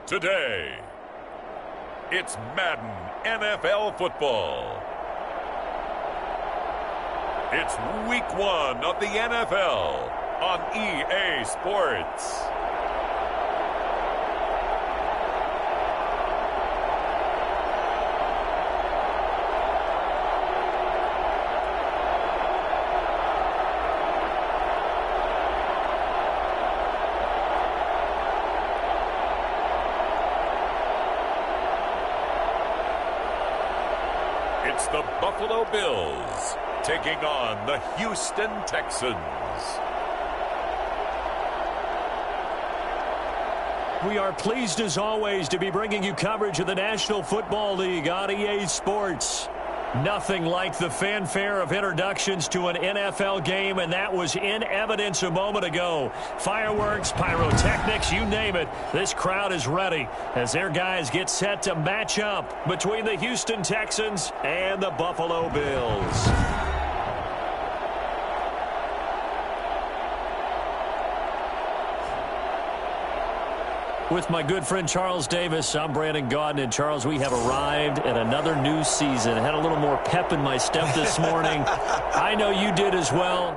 Today, it's Madden NFL football. It's week 1 of the NFL on EA Sports. It's the Buffalo Bills taking on the Houston Texans. We are pleased as always to be bringing you coverage of the National Football League on EA Sports. Nothing like the fanfare of introductions to an NFL game, and that was in evidence a moment ago. Fireworks, pyrotechnics, you name it. This crowd is ready as their guys get set to match up between the Houston Texans and the Buffalo Bills. With my good friend Charles Davis, I'm Brandon Gaudin. And Charles, we have arrived at another new season. I had a little more pep in my step this morning. I know you did as well.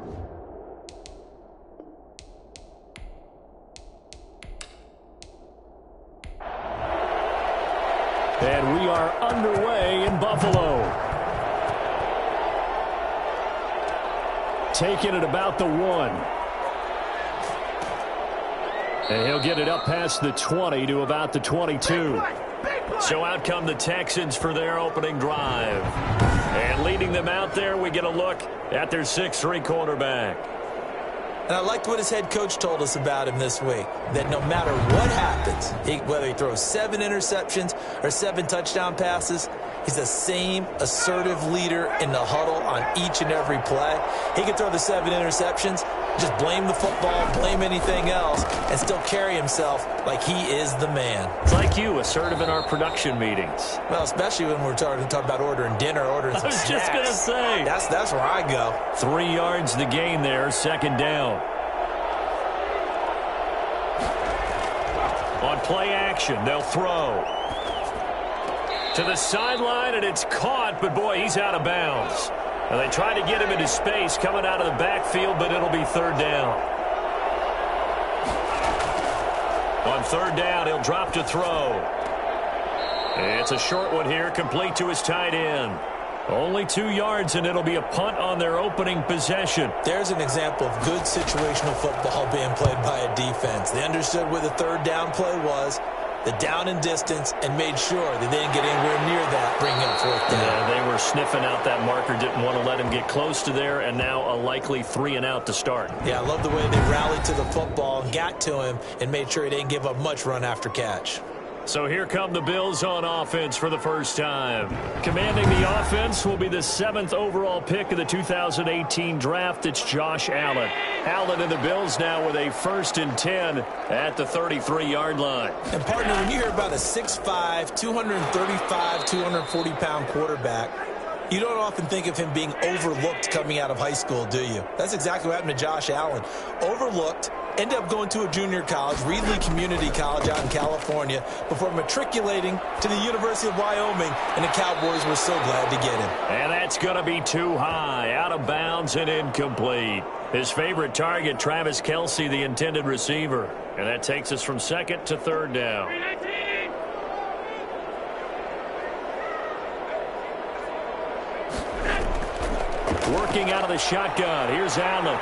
And we are underway in Buffalo. Taking it about the 1. And he'll get it up past the 20 to about the 22. So out come the Texans for their opening drive. And leading them out there, we get a look at their 6'3" quarterback. And I liked what his head coach told us about him this week, that no matter what happens, whether he throws 7 interceptions or 7 touchdown passes, he's the same assertive leader in the huddle on each and every play. He can throw the 7 interceptions, just blame the football, blame anything else, and still carry himself like he is the man. It's like you, assertive in our production meetings. Well, especially when we're talking about ordering dinner, ordering some snacks. I was just going to say. That's where I go. 3 yards the gain there, second down. On play action, they'll throw. To the sideline, and it's caught, but boy, he's out of bounds. And they try to get him into space coming out of the backfield, but it'll be third down. On third down, he'll drop to throw. It's a short one here, complete to his tight end. Only 2 yards, and it'll be a punt on their opening possession. There's an example of good situational football being played by a defense. They understood where the third down play was, the down and distance, and made sure that they didn't get anywhere near that, bringing up fourth down. Yeah, they were sniffing out that marker, didn't want to let him get close to there, and now a likely 3 and out to start. Yeah, I love the way they rallied to the football, got to him, and made sure he didn't give up much run after catch. So here come the Bills on offense for the first time. Commanding the offense will be the 7th overall pick of the 2018 draft. It's Josh Allen. Allen and the Bills now with a 1st and 10 at the 33-yard line. And, partner, when you hear about a 6'5", 235, 240-pound quarterback, you don't often think of him being overlooked coming out of high school, do you? That's exactly what happened to Josh Allen. Overlooked, ended up going to a junior college, Reedley Community College out in California, before matriculating to the University of Wyoming, and the Cowboys were so glad to get him. And that's going to be too high, out of bounds and incomplete. His favorite target, Travis Kelce, the intended receiver. And that takes us from 2nd to 3rd down. Working out of the shotgun. Here's Allen.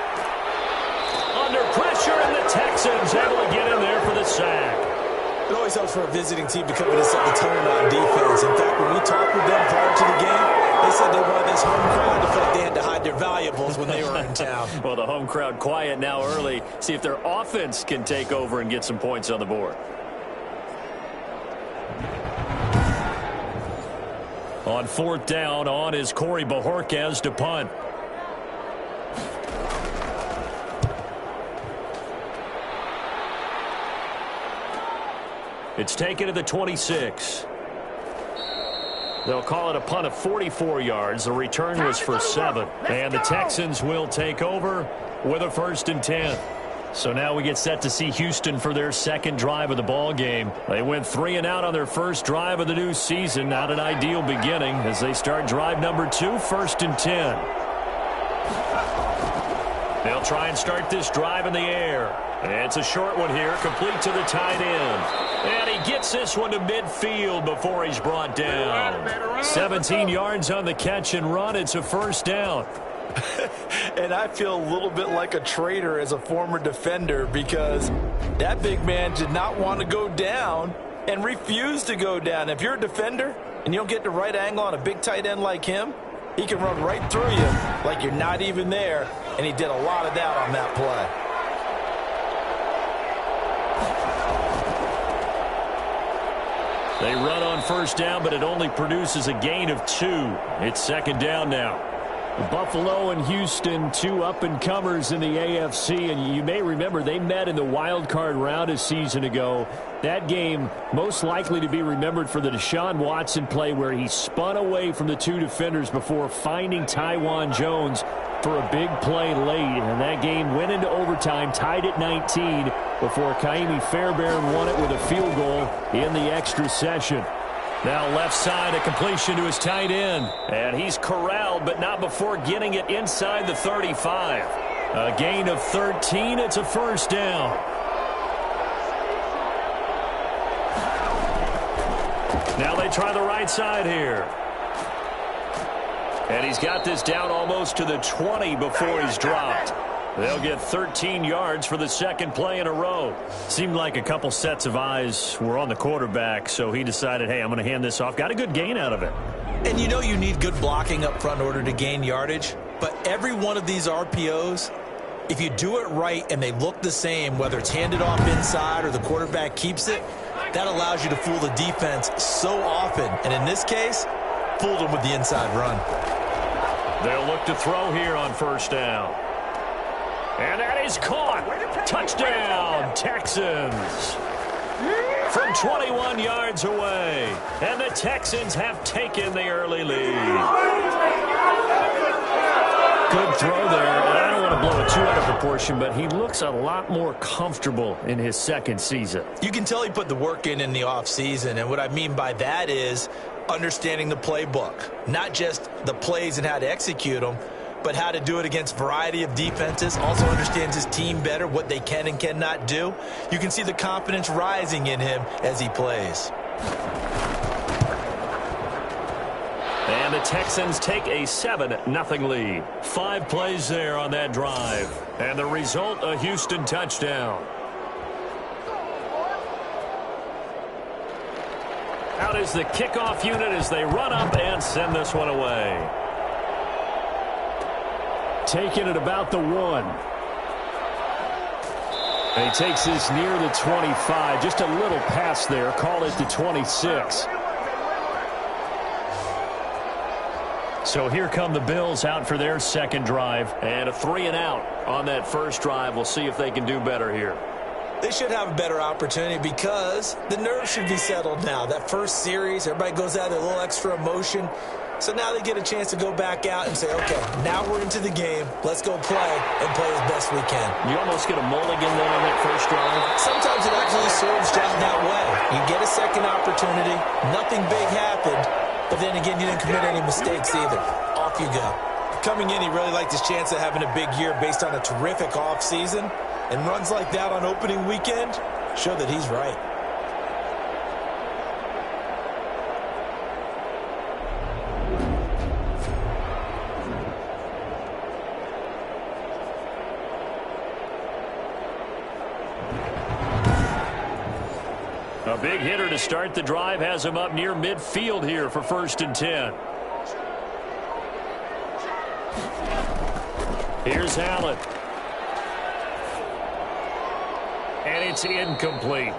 Under pressure, and the Texans able to get in there for the sack. It always helps for a visiting team to come in and set the tone on defense. In fact, when we talked with them prior to the game, they said they wanted this home crowd to feel like they had to hide their valuables when they were in town. Well, the home crowd quiet now early. See if their offense can take over and get some points on the board. On 4th down, on is Corey Bojorquez to punt. It's taken to the 26. They'll call it a punt of 44 yards. The return was for 7. And the Texans will take over with a 1st and 10. So now we get set to see Houston for their second drive of the ball game. They went 3 and out on their first drive of the new season. Not an ideal beginning as they start drive number 2, 1st and 10. They'll try and start this drive in the air. It's a short one here, complete to the tight end. And he gets this one to midfield before he's brought down. 17 yards on the catch and run. It's a first down. And I feel a little bit like a traitor as a former defender because that big man did not want to go down and refused to go down. If you're a defender and you don't get the right angle on a big tight end like him, he can run right through you like you're not even there, and he did a lot of that on that play. They run on first down, but it only produces a gain of 2. It's second down now. Buffalo and Houston, 2 up-and-comers in the AFC, and you may remember they met in the wild card round a season ago. That game most likely to be remembered for the Deshaun Watson play where he spun away from the 2 defenders before finding Tywan Jones for a big play late, and that game went into overtime, tied at 19, before Kaimi Fairbairn won it with a field goal in the extra session. Now left side, a completion to his tight end. And he's corralled, but not before getting it inside the 35. A gain of 13. It's a first down. Now they try the right side here. And he's got this down almost to the 20 before he's dropped. They'll get 13 yards for the second play in a row. Seemed like a couple sets of eyes were on the quarterback, so he decided, hey, I'm going to hand this off. Got a good gain out of it. And you know you need good blocking up front in order to gain yardage, but every one of these RPOs, if you do it right and they look the same, whether it's handed off inside or the quarterback keeps it, that allows you to fool the defense so often. And in this case, fooled them with the inside run. They'll look to throw here on first down. And that is caught. Touchdown, Texans. From 21 yards away. And the Texans have taken the early lead. Good throw there. And I don't want to blow it too out of proportion, but he looks a lot more comfortable in his second season. You can tell he put the work in the offseason. And what I mean by that is understanding the playbook. Not just the plays and how to execute them, but how to do it against a variety of defenses. Also understands his team better, what they can and cannot do. You can see the confidence rising in him as he plays. And the Texans take a 7-0 lead. 5 plays there on that drive. And the result, a Houston touchdown. Out is the kickoff unit as they run up and send this one away. Taking it about the 1. And he takes this near the 25. Just a little pass there. Call it the 26. So here come the Bills out for their second drive. And a 3-and-out on that first drive. We'll see if they can do better here. They should have a better opportunity because the nerves should be settled now. That first series, everybody goes out with a little extra emotion. So now they get a chance to go back out and say, okay, now we're into the game. Let's go play and play as best we can. You almost get a mulligan then on that first drive. Sometimes it actually serves down that way. You get a second opportunity. Nothing big happened. But then again, you didn't commit any mistakes either. Off you go. Coming in, he really liked his chance of having a big year based on a terrific offseason. And runs like that on opening weekend show that he's right. A big hitter to start the drive has him up near midfield here for 1st and 10. Here's Allen. And it's incomplete.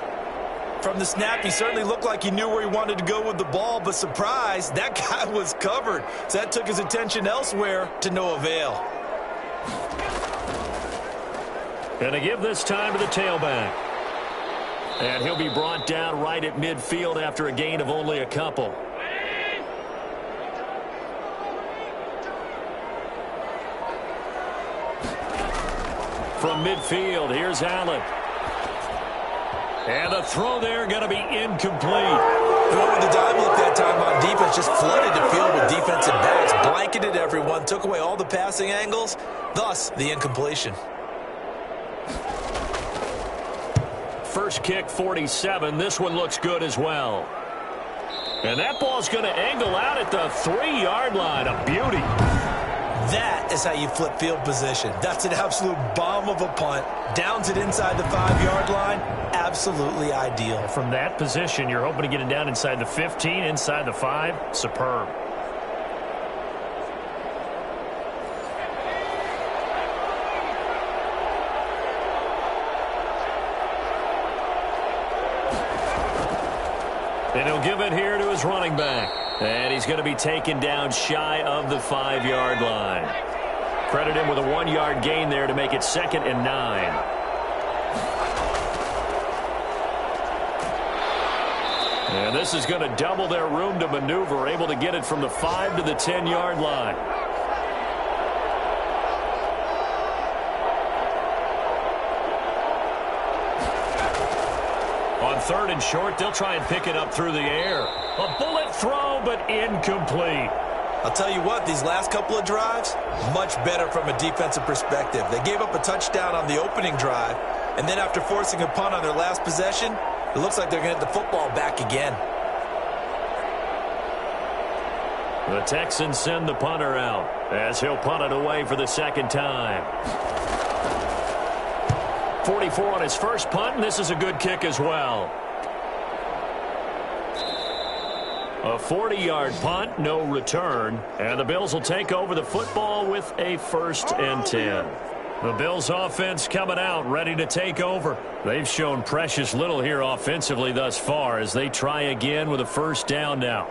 From the snap, he certainly looked like he knew where he wanted to go with the ball, but surprise, that guy was covered. So that took his attention elsewhere to no avail. Going to give this time to the tailback. And he'll be brought down right at midfield after a gain of only a couple. from midfield. Here's Allen. And the throw there going to be incomplete. Whoever the dive look that time on defense just flooded the field with defensive backs, blanketed everyone, took away all the passing angles, thus the incompletion. First kick, 47. This one looks good as well. And that ball's going to angle out at the 3-yard line. A beauty. That is how you flip field position. That's an absolute bomb of a punt. Downs it inside the 5-yard line. Absolutely ideal. From that position, you're hoping to get it down inside the 15, inside the 5. Superb. And he'll give it here to his running back. And he's going to be taken down shy of the 5-yard line. Credit him with a 1-yard gain there to make it 2nd and 9. And this is going to double their room to maneuver, able to get it from the 5 to the 10-yard line. On 3rd and short, they'll try and pick it up through the air. A bullet throw, but incomplete. I'll tell you what, these last couple of drives, much better from a defensive perspective. They gave up a touchdown on the opening drive, and then after forcing a punt on their last possession, it looks like they're going to get the football back again. The Texans send the punter out as he'll punt it away for the 2nd time. 44 on his first punt, and this is a good kick as well. A 40-yard punt, no return, and the Bills will take over the football with a 1st and 10. The Bills offense coming out, ready to take over. They've shown precious little here offensively thus far as they try again with a 1st down now.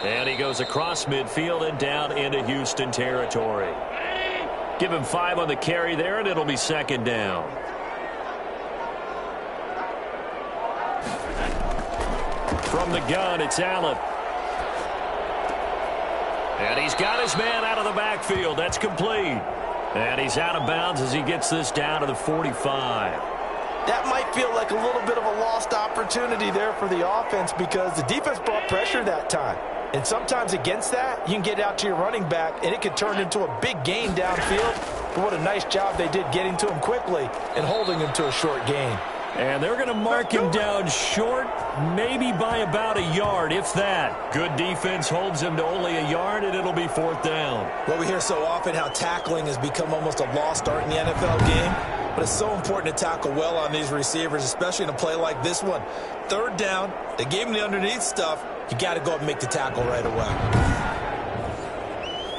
And he goes across midfield and down into Houston territory. Give him 5 on the carry there, and it'll be 2nd down. From the gun, it's Allen. And he's got his man out of the backfield. That's complete. And he's out of bounds as he gets this down to the 45. That might feel like a little bit of a lost opportunity there for the offense because the defense brought pressure that time. And sometimes against that, you can get out to your running back, and it could turn into a big gain downfield. But what a nice job they did getting to him quickly and holding him to a short gain. And they're going to mark him down short, maybe by about a yard, if that. Good defense holds him to only a yard, and it'll be 4th down. Well, we hear so often how tackling has become almost a lost art in the NFL game. But it's so important to tackle well on these receivers, especially in a play like this one. 3rd down, they gave him the underneath stuff. You got to go up and make the tackle right away.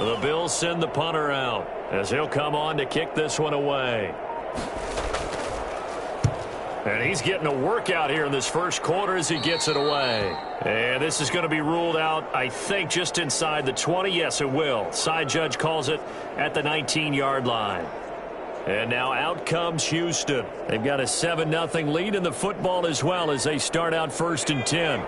The Bills send the punter out as he'll come on to kick this one away. And he's getting a workout here in this 1st quarter as he gets it away. And this is going to be ruled out, I think, just inside the 20. Yes, it will. Side judge calls it at the 19-yard line. And now out comes Houston. They've got a 7-0 lead in the football as well as they start out 1st and 10.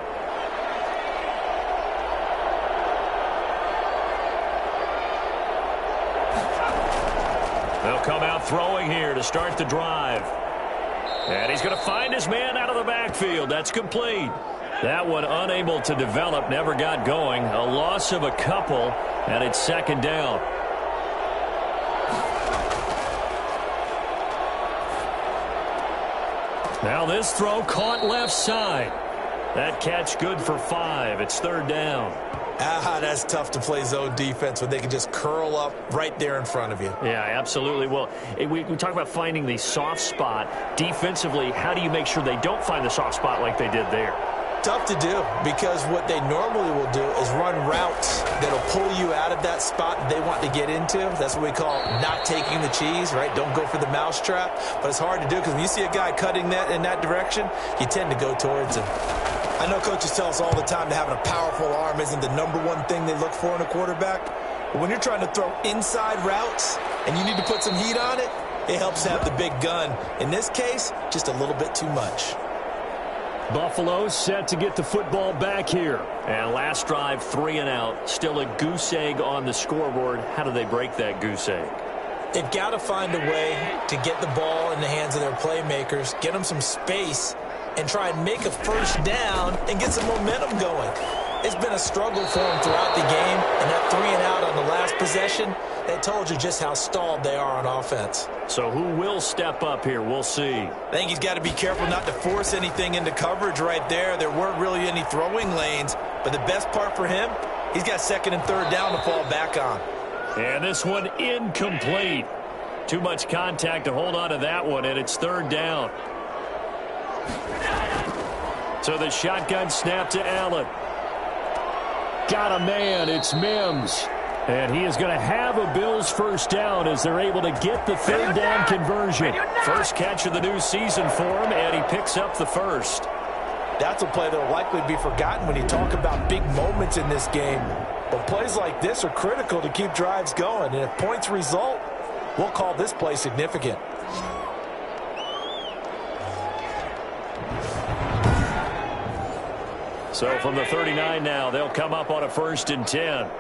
They'll come out throwing here to start the drive. And he's going to find his man out of the backfield. That's complete. That one unable to develop, never got going. A loss of a couple, and it's 2nd down. Now this throw caught left side. That catch good for 5. It's 3rd down. That's tough to play zone defense when they can just curl up right there in front of you. Yeah, absolutely. Well, we talk about finding the soft spot. Defensively, how do you make sure they don't find the soft spot like they did there? Tough to do because what they normally will do is run routes that'll pull you out of that spot they want to get into. That's what we call not taking the cheese, right? Don't go for the mousetrap. But it's hard to do because when you see a guy cutting that in that direction, you tend to go towards him. I know coaches tell us all the time that having a powerful arm isn't the #1 thing they look for in a quarterback. But when you're trying to throw inside routes and you need to put some heat on it, it helps to have the big gun. In this case, just a little bit too much. Buffalo set to get the football back here. And last drive, 3 and out. Still a goose egg on the scoreboard. How do they break that goose egg? They've got to find a way to get the ball in the hands of their playmakers, get them some space, and try and make a first down and get some momentum going. It's been a struggle for them throughout the game, and that 3 and out on the last possession, that told you just how stalled they are on offense. So who will step up here? We'll see. I think he's got to be careful not to force anything into coverage right there. There weren't really any throwing lanes, but the best part for him, he's got second and third down to fall back on. And this one incomplete. Too much contact to hold on to that one, and it's third down. So the shotgun snap to Allen. Got a man. It's Mims. And he is going to have a Bills first down as they're able to get the third down conversion. First catch of the new season for him, and he picks up the first. That's a play that will likely be forgotten when you talk about big moments in this game. But plays like this are critical to keep drives going. And if points result, we'll call this play significant. So from the 39 now, they'll come up on a 1st and 10.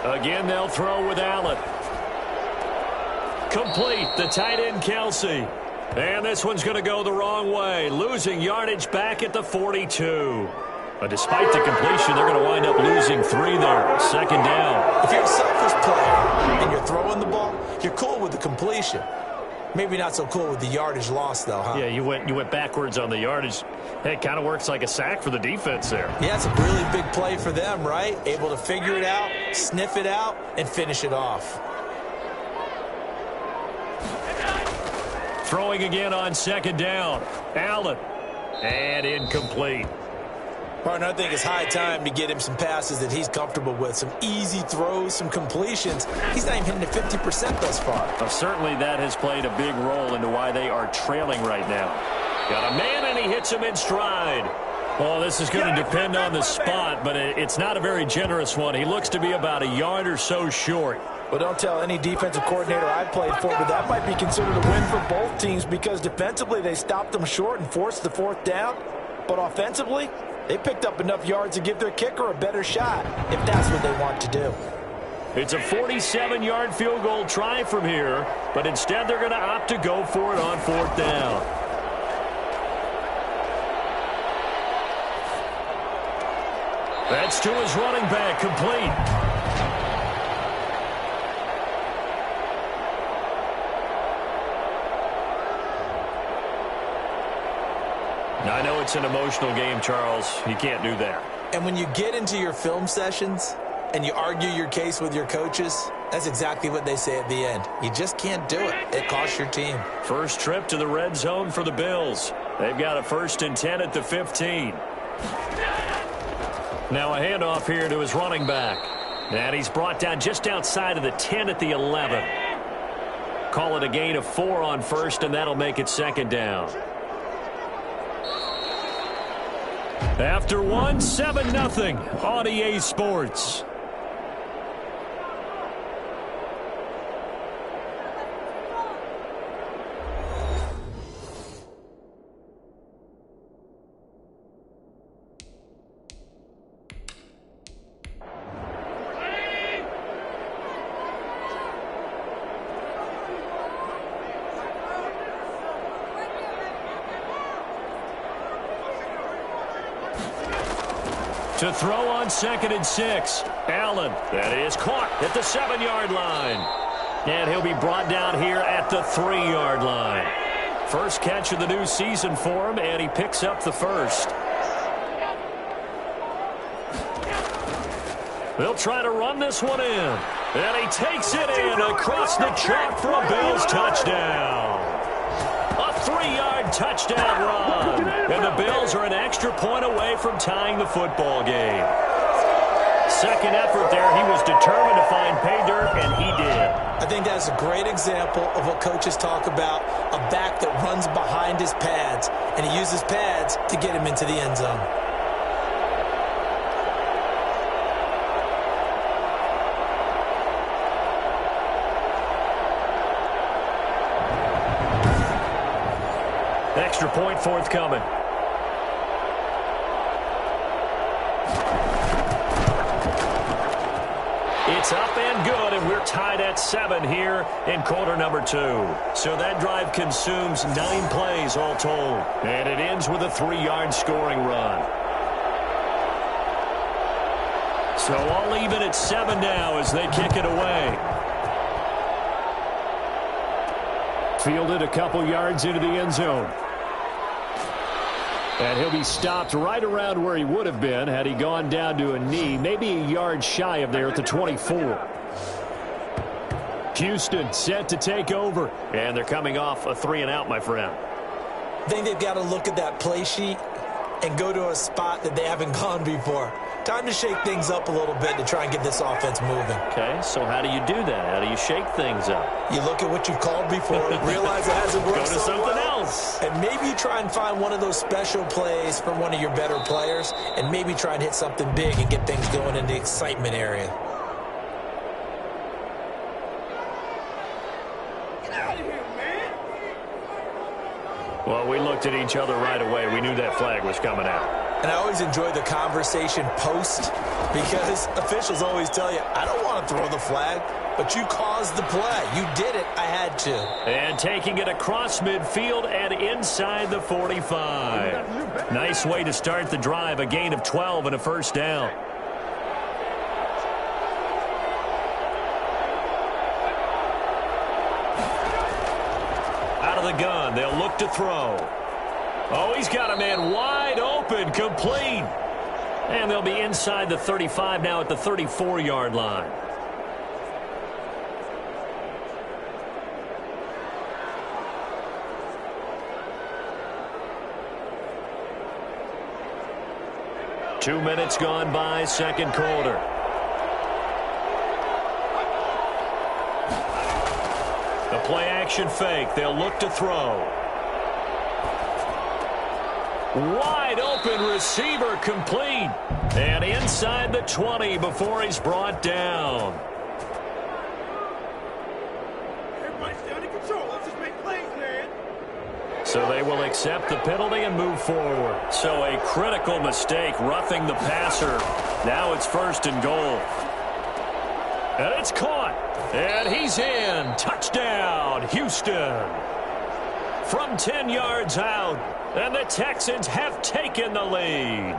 Again, they'll throw with Allen. Complete, the tight end, Kelsey. And this one's going to go the wrong way, losing yardage back at the 42. But despite the completion, they're going to wind up losing 3 there. Second down. If you're a selfish player and you're throwing the ball, you're cool with the completion. Maybe not so cool with the yardage loss, though, huh? Yeah, you went backwards on the yardage. Hey, it kind of works like a sack for the defense there. Yeah, it's a really big play for them, right? Able to figure it out, sniff it out, and finish it off. Throwing again on second down. Allen. And incomplete. Partner, I think it's high time to get him some passes that he's comfortable with. Some easy throws, some completions. He's not even hitting the 50% thus far. Well, certainly that has played a big role into why they are trailing right now. Got a man, and he hits him in stride. Well, this is going to depend on the spot, but it's not a very generous one. He looks to be about a yard or so short. Well, don't tell any defensive coordinator I've played for, but that might be considered a win for both teams because defensively they stopped them short and forced the 4th down. But offensively, they picked up enough yards to give their kicker a better shot, if that's what they want to do. It's a 47-yard field goal try from here, but instead they're going to opt to go for it on 4th down. That's to his running back, complete. I know it's an emotional game, Charles. You can't do that. And when you get into your film sessions and you argue your case with your coaches, that's exactly what they say at the end. You just can't do it. It costs your team. First trip to the red zone for the Bills. They've got a 1st and 10 at the 15. Now a handoff here to his running back. And he's brought down just outside of the 10 at the 11. Call it a gain of 4 on 1st, and that'll make it 2nd down. After 1, 7-0 on EA Sports. To throw on 2nd and 6. Allen, that is caught at the 7-yard line. And he'll be brought down here at the 3-yard line. First catch of the new season for him, and he picks up the first. They'll try to run this one in. And he takes it in across the chalk for a Bills touchdown. A 3-yard touchdown run. And the Bills are an extra point away from tying the football game. Second effort there. He was determined to find pay dirt, and he did. I think that's a great example of what coaches talk about, a back that runs behind his pads, and he uses pads to get him into the end zone. extra point forthcoming. It's up and good, and we're tied at 7 here in quarter number 2. So that drive consumes 9 plays all told, and it ends with a 3-yard scoring run. So all even at 7 now as they kick it away. Fielded a couple yards into the end zone. And he'll be stopped right around where he would have been had he gone down to a knee, maybe a yard shy of there at the 24. Houston set to take over, and they're coming off a 3-and-out, my friend. I think they've got to look at that play sheet and go to a spot that they haven't gone before. Time to shake things up a little bit to try and get this offense moving. Okay, so how do you do that? How do you shake things up? You look at what you've called before, realize it hasn't worked. Go to something else. And maybe you try and find one of those special plays from one of your better players, and maybe try and hit something big and get things going in the excitement area. Well, we looked at each other right away. We knew that flag was coming out. And I always enjoy the conversation post because officials always tell you, I don't want to throw the flag, but you caused the play. You did it. I had to. And taking it across midfield and inside the 45. Nice way to start the drive. A gain of 12 and a first down. Out of the gun. They'll look to throw. Oh, he's got a man wide open, complete. And they'll be inside the 35 now at the 34-yard line. Two minutes gone by, second quarter. The play action fake. They'll look to throw. Wide open receiver complete. And inside the 20 before he's brought down. Everybody's down in control. Let's just make plays, man. So they will accept the penalty and move forward. So a critical mistake, roughing the passer. Now it's 1st and goal. And it's caught. And he's in. Touchdown, Houston. From 10 yards out. And the Texans have taken the lead.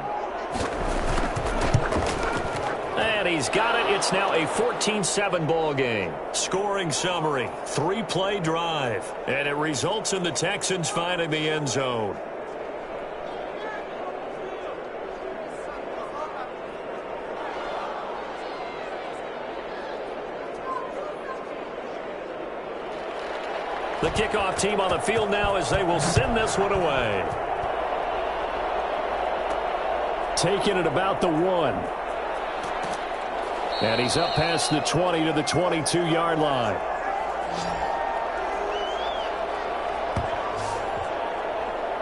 And he's got it. It's now a 14-7 ball game. Scoring summary, 3-play drive. And it results in the Texans finding the end zone. The kickoff team on the field now as they will send this one away. Taking it about the 1. And he's up past the 20 to the 22-yard line.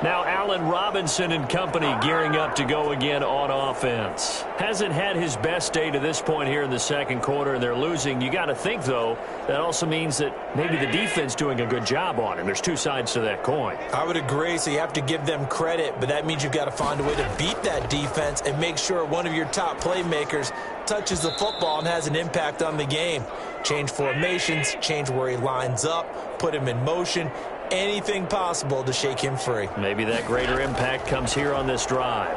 Now Allen Robinson and company gearing up to go again on offense. Hasn't had his best day to this point here in the second quarter, and they're losing. You got to think, though, that also means that maybe the defense doing a good job on him. There's two sides to that coin. I would agree, so you have to give them credit, but that means you've got to find a way to beat that defense and make sure one of your top playmakers touches the football and has an impact on the game. Change formations, change where he lines up, put him in motion. Anything possible to shake him free. Maybe that greater impact comes here on this drive.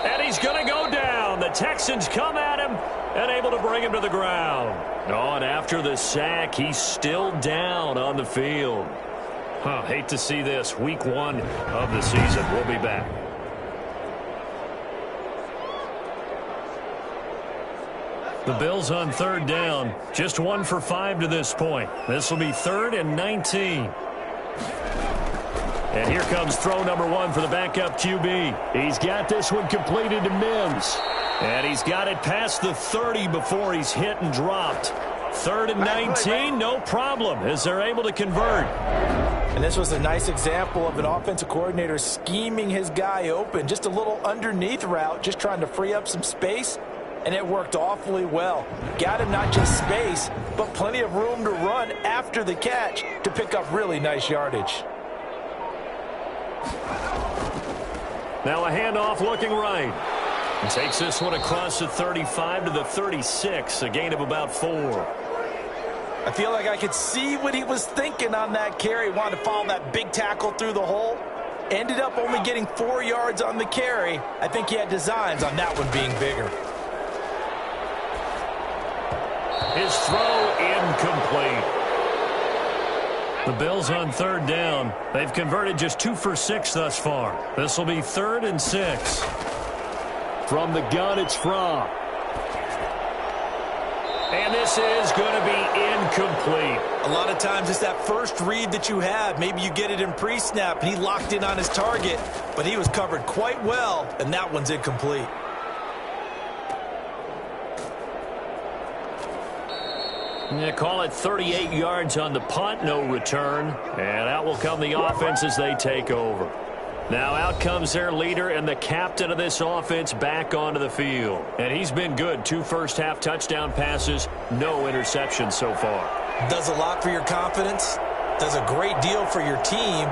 And he's going to go down. The Texans come at him and able to bring him to the ground. Oh, and after the sack, he's still down on the field. Hate to see this. Week 1 of the season. We'll be back. The Bills on 3rd down. Just 1 for 5 to this point. This will be 3rd and 19. And here comes throw number 1 for the backup QB. He's got this one completed to Mims. And he's got it past the 30 before he's hit and dropped. 3rd and 19, no problem, as they're able to convert. And this was a nice example of an offensive coordinator scheming his guy open. Just a little underneath route, just trying to free up some space. And it worked awfully well. Got him not just space, but plenty of room to run after the catch to pick up really nice yardage. Now a handoff looking right. And takes this one across the 35 to the 36, a gain of about 4. I feel like I could see what he was thinking on that carry. Wanted to follow that big tackle through the hole. Ended up only getting 4 yards on the carry. I think he had designs on that one being bigger. His throw incomplete. The Bills on 3rd down. They've converted just 2 for 6 thus far. This will be 3rd and 6. From the gun, it's Fra. And this is going to be incomplete. A lot of times it's that first read that you have. Maybe you get it in pre-snap. He locked in on his target, but he was covered quite well, and that one's incomplete. Yeah, call it 38 yards on the punt, no return. And out will come the offense as they take over. Now out comes their leader and the captain of this offense back onto the field. And he's been good. 2 first-half touchdown passes, no interceptions so far. Does a lot for your confidence. Does a great deal for your team.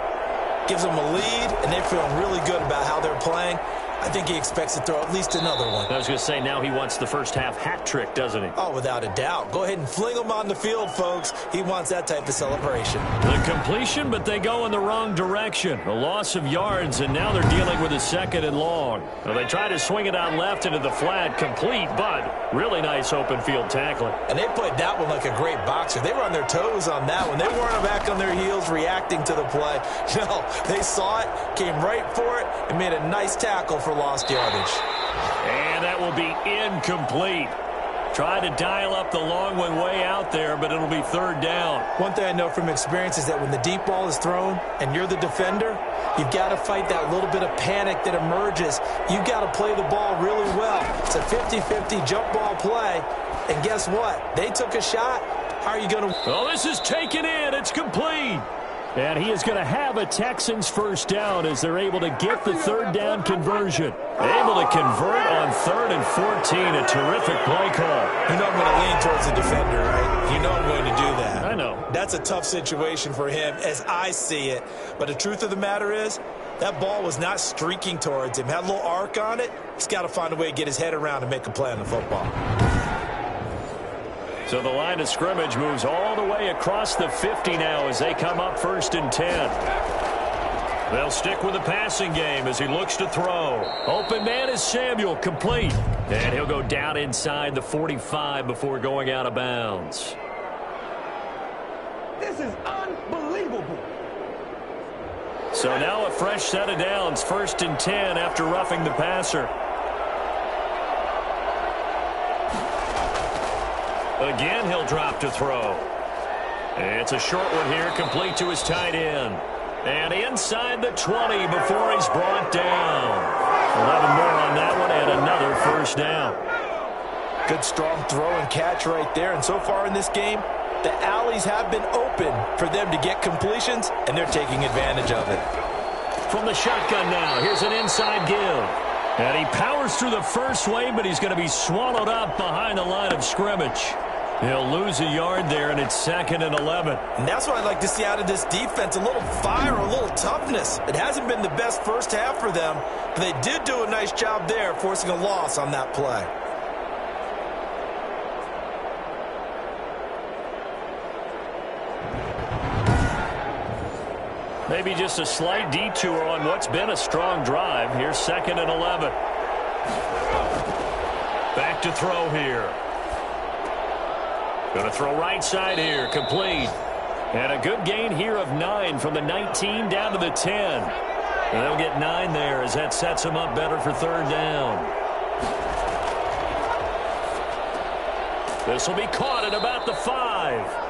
Gives them a lead, and they're feeling really good about how they're playing. I think he expects to throw at least another one. I was going to say, now he wants the first-half hat trick, doesn't he? Oh, without a doubt. Go ahead and fling him on the field, folks. He wants that type of celebration. The completion, but they go in the wrong direction. A loss of yards, and now they're dealing with a 2nd and long. Well, they try to swing it out left into the flat, complete, but really nice open field tackling. And they played that one like a great boxer. They were on their toes on that one. They weren't back on their heels reacting to the play. No, they saw it, came right for it, and made a nice tackle for lost yardage. And that will be incomplete. Try to dial up the long one way out there, but it'll be 3rd down. One thing I know from experience is that when the deep ball is thrown and you're the defender, you've got to fight that little bit of panic that emerges. You've got to play the ball really well. It's a 50-50 jump ball play. And guess what? They took a shot. How are you going to... Oh, this is taken in. It's complete. And he is going to have a Texans first down as they're able to get the 3rd down conversion. Able to convert on 3rd and 14. A terrific play call. You know I'm going to lean towards the defender, right? You know I'm going to do that. I know. That's a tough situation for him as I see it. But the truth of the matter is, that ball was not streaking towards him. Had a little arc on it. He's got to find a way to get his head around and make a play on the football. So the line of scrimmage moves all the way across the 50 now as they come up 1st and 10. They'll stick with the passing game as he looks to throw. Open man is Samuel, complete. And he'll go down inside the 45 before going out of bounds. This is unbelievable. So now a fresh set of downs, 1st and 10 after roughing the passer. Again, he'll drop to throw. It's a short one here, complete to his tight end. And inside the 20 before he's brought down. 11 more on that one and another first down. Good strong throw and catch right there. And so far in this game, the alleys have been open for them to get completions, and they're taking advantage of it. From the shotgun now, here's an inside give. And he powers through the first wave, but he's going to be swallowed up behind the line of scrimmage. He'll lose a yard there, and it's 2nd and 11. And that's what I'd like to see out of this defense, a little fire, a little toughness. It hasn't been the best first half for them, but they did do a nice job there, forcing a loss on that play. Maybe just a slight detour on what's been a strong drive. Here's 2nd and 11. Back to throw here. Going to throw right side here, complete. And a good gain here of 9 from the 19 down to the 10. And they'll get 9 there as that sets them up better for 3rd down. This will be caught at about the 5.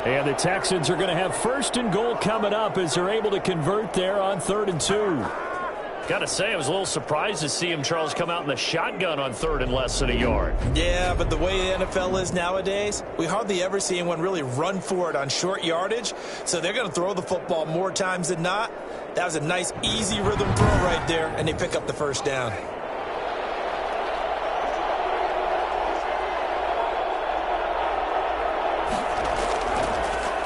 And the Texans are going to have 1st and goal coming up as they're able to convert there on 3rd and 2. Got to say, I was a little surprised to see him, Charles, come out in the shotgun on 3rd and less than a yard. Yeah, but the way the NFL is nowadays, we hardly ever see anyone really run for it on short yardage. So they're going to throw the football more times than not. That was a nice, easy rhythm throw right there, and they pick up the first down.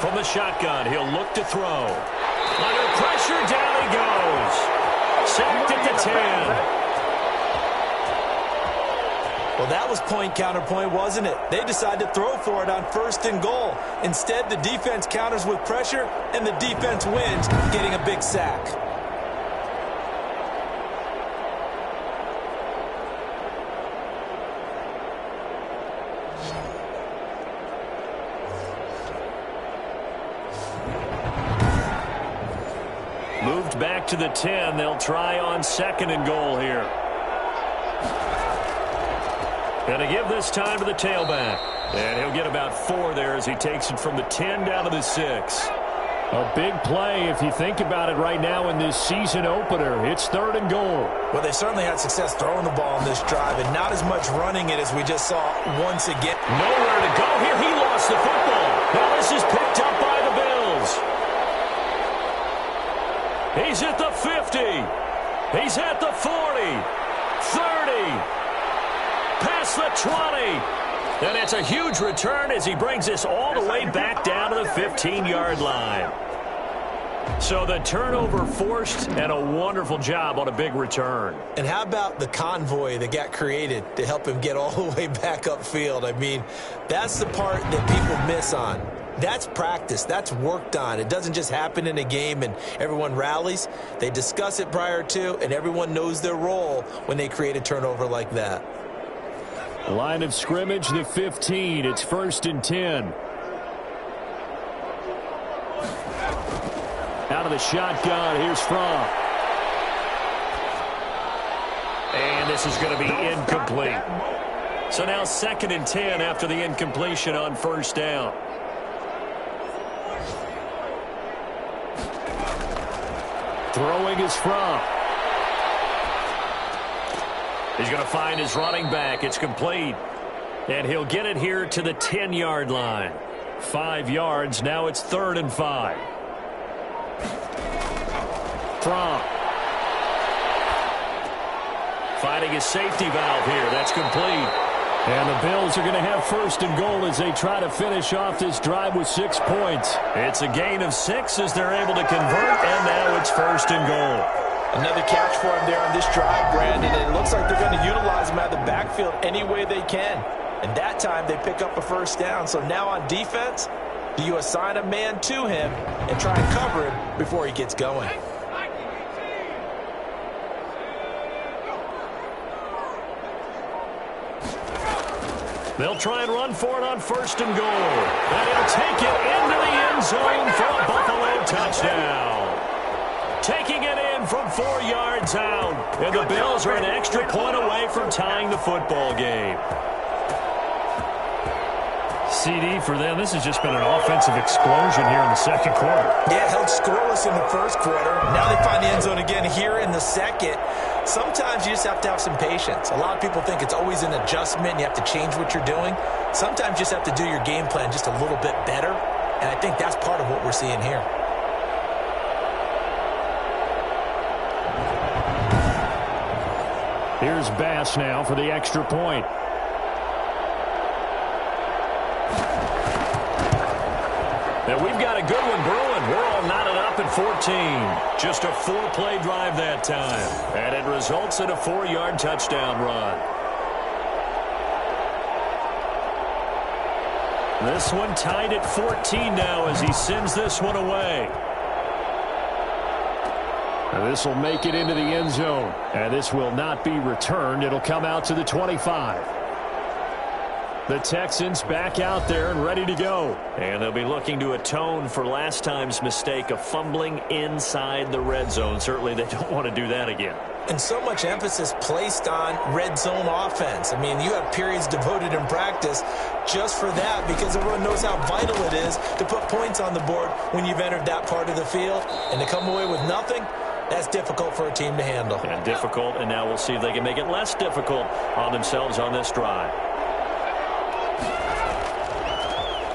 From the shotgun, he'll look to throw. Under pressure, down he goes. Sacked at the 10. Well, that was point counterpoint, wasn't it? They decided to throw for it on 1st and goal. Instead, the defense counters with pressure, and the defense wins, getting a big sack. Moved back to the 10. They'll try on 2nd and goal here. Going to give this time to the tailback. And he'll get about 4 there as he takes it from the 10 down to the 6. A big play if you think about it right now in this season opener. It's 3rd and goal. Well, they certainly had success throwing the ball in this drive and not as much running it as we just saw once again. Nowhere to go here. He lost the football. Now this is picked up by the Bills. He's at the 50. He's at the 40. 30. Past the 20. And it's a huge return as he brings this all the way back down to the 15-yard line. So the turnover forced and a wonderful job on a big return. And how about the convoy that got created to help him get all the way back upfield? I mean, that's the part that people miss on. That's practice. That's worked on. It doesn't just happen in a game and everyone rallies. They discuss it prior to, and everyone knows their role when they create a turnover like that. Line of scrimmage, the 15. It's 1st and 10. Out of the shotgun, here's Fromm. And this is going to be incomplete. So now 2nd and 10 after the incompletion on 1st down. Throwing is Fromm. He's going to find his running back. It's complete. And he'll get it here to the 10-yard line. 5 yards. Now it's 3rd and 5. Fromm. Finding his safety valve here. That's complete. And the Bills are going to have 1st and goal as they try to finish off this drive with 6 points. It's a gain of 6 as they're able to convert, and now it's 1st and goal. Another catch for him there on this drive, Brandon. And it looks like they're going to utilize him out of the backfield any way they can. And that time they pick up a 1st down. So now on defense, do you assign a man to him and try and cover him before he gets going? They'll try and run for it on 1st and goal. And he'll take it into the end zone for a Buffalo touchdown. Taking it in from 4 yards out. And the Bills are an extra point away from tying the football game. CD for them, this has just been an offensive explosion here in the 2nd quarter. Yeah, held scoreless in the 1st quarter. Now they find the end zone again here in the 2nd. Sometimes you just have to have some patience. A lot of people think it's always an adjustment. You have to change what you're doing. Sometimes you just have to do your game plan just a little bit better. And I think that's part of what we're seeing here. Here's Bass now for the extra point. And we've got a good one brewing. We're all knotted up at 14. Just a 4-play drive that time. And it results in a 4-yard touchdown run. This one tied at 14 now as he sends this one away. And this will make it into the end zone. And this will not be returned. It'll come out to the 25. The Texans back out there and ready to go. And they'll be looking to atone for last time's mistake of fumbling inside the red zone. Certainly they don't want to do that again. And so much emphasis placed on red zone offense. I mean, you have periods devoted in practice just for that because everyone knows how vital it is to put points on the board when you've entered that part of the field. And to come away with nothing, that's difficult for a team to handle. And difficult, and now we'll see if they can make it less difficult on themselves on this drive.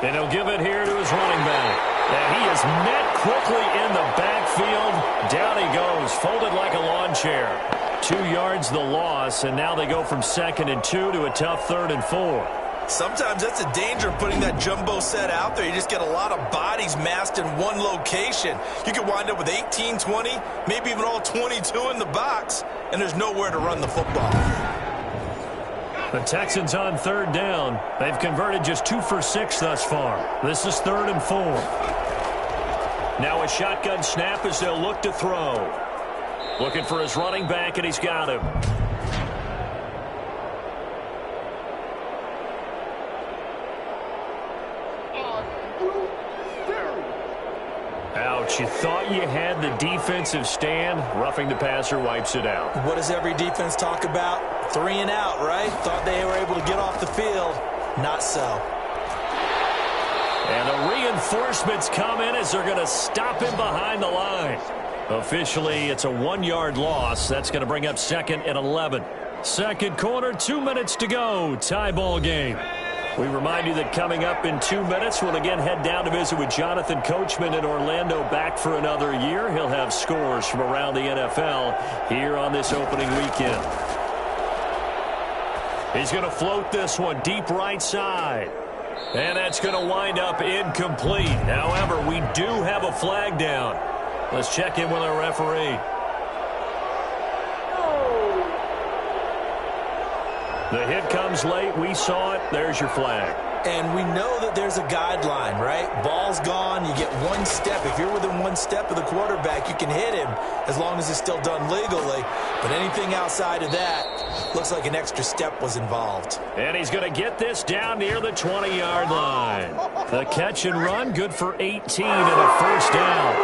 And he'll give it here to his running back. And he is met quickly in the backfield. Down he goes, folded like a lawn chair. 2 yards the loss, and now they go from 2nd and 2 to a tough 3rd and 4. Sometimes that's a danger of putting that jumbo set out there. You just get a lot of bodies massed in one location. You could wind up with 18, 20, maybe even all 22 in the box, and there's nowhere to run the football. The Texans on third down. They've converted just 2 for 6 thus far. This is 3rd and 4. Now a shotgun snap as they'll look to throw. Looking for his running back, and he's got him. Ouch, you thought you had the defensive stand. Roughing the passer wipes it out. What does every defense talk about? 3 and out, right? Thought they were able to get off the field. Not so. And the reinforcements come in as they're going to stop him behind the line. Officially, it's a 1-yard loss. That's going to bring up 2nd and 11. Second quarter, 2 minutes to go. Tie ball game. We remind you that coming up in 2 minutes, we'll again head down to visit with Jonathan Coachman in Orlando, back for another year. He'll have scores from around the NFL here on this opening weekend. He's going to float this one deep right side. And that's going to wind up incomplete. However, we do have a flag down. Let's check in with our referee. The hit comes late. We saw it. There's your flag. And we know that there's a guideline, right? Ball's gone. You get 1 step. If you're within 1 step of the quarterback, you can hit him as long as it's still done legally. But anything outside of that, looks like an extra step was involved. And he's going to get this down near the 20-yard line. The catch and run, good for 18 and a first down.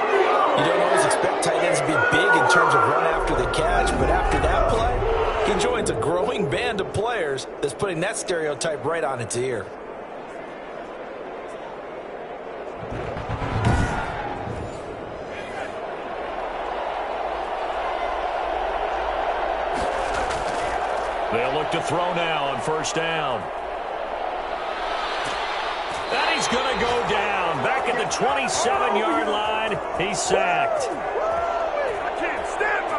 You don't always expect tight ends to be big in terms of run after the catch, but after that play, he joins a growing band of players that's putting that stereotype right on its ear. They'll look to throw now on first down. And he's going to go down. Back at the 27-yard line. He's sacked.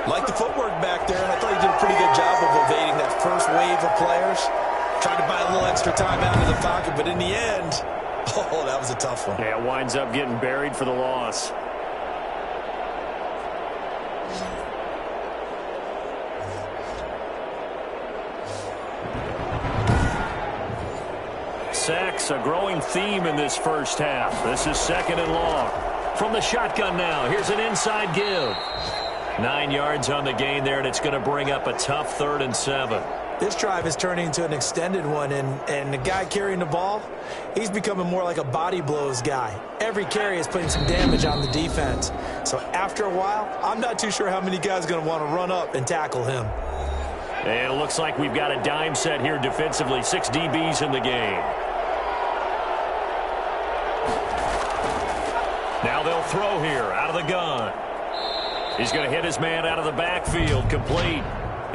Like the footwork back there, and I thought he did a pretty good job of evading that first wave of players. Tried to buy a little extra time out of the pocket, but in the end, oh, that was a tough one. Yeah, winds up getting buried for the loss. Sacks, a growing theme in this first half. This is 2nd and long. From the shotgun now, here's an inside give. 9 yards on the gain there, and it's going to bring up a tough 3rd and 7. This drive is turning into an extended one, and the guy carrying the ball, he's becoming more like a body blows guy. Every carry is putting some damage on the defense. So after a while, I'm not too sure how many guys are going to want to run up and tackle him. And it looks like we've got a dime set here defensively. 6 DBs in the game. Now they'll throw here out of the gun. He's going to hit his man out of the backfield, complete.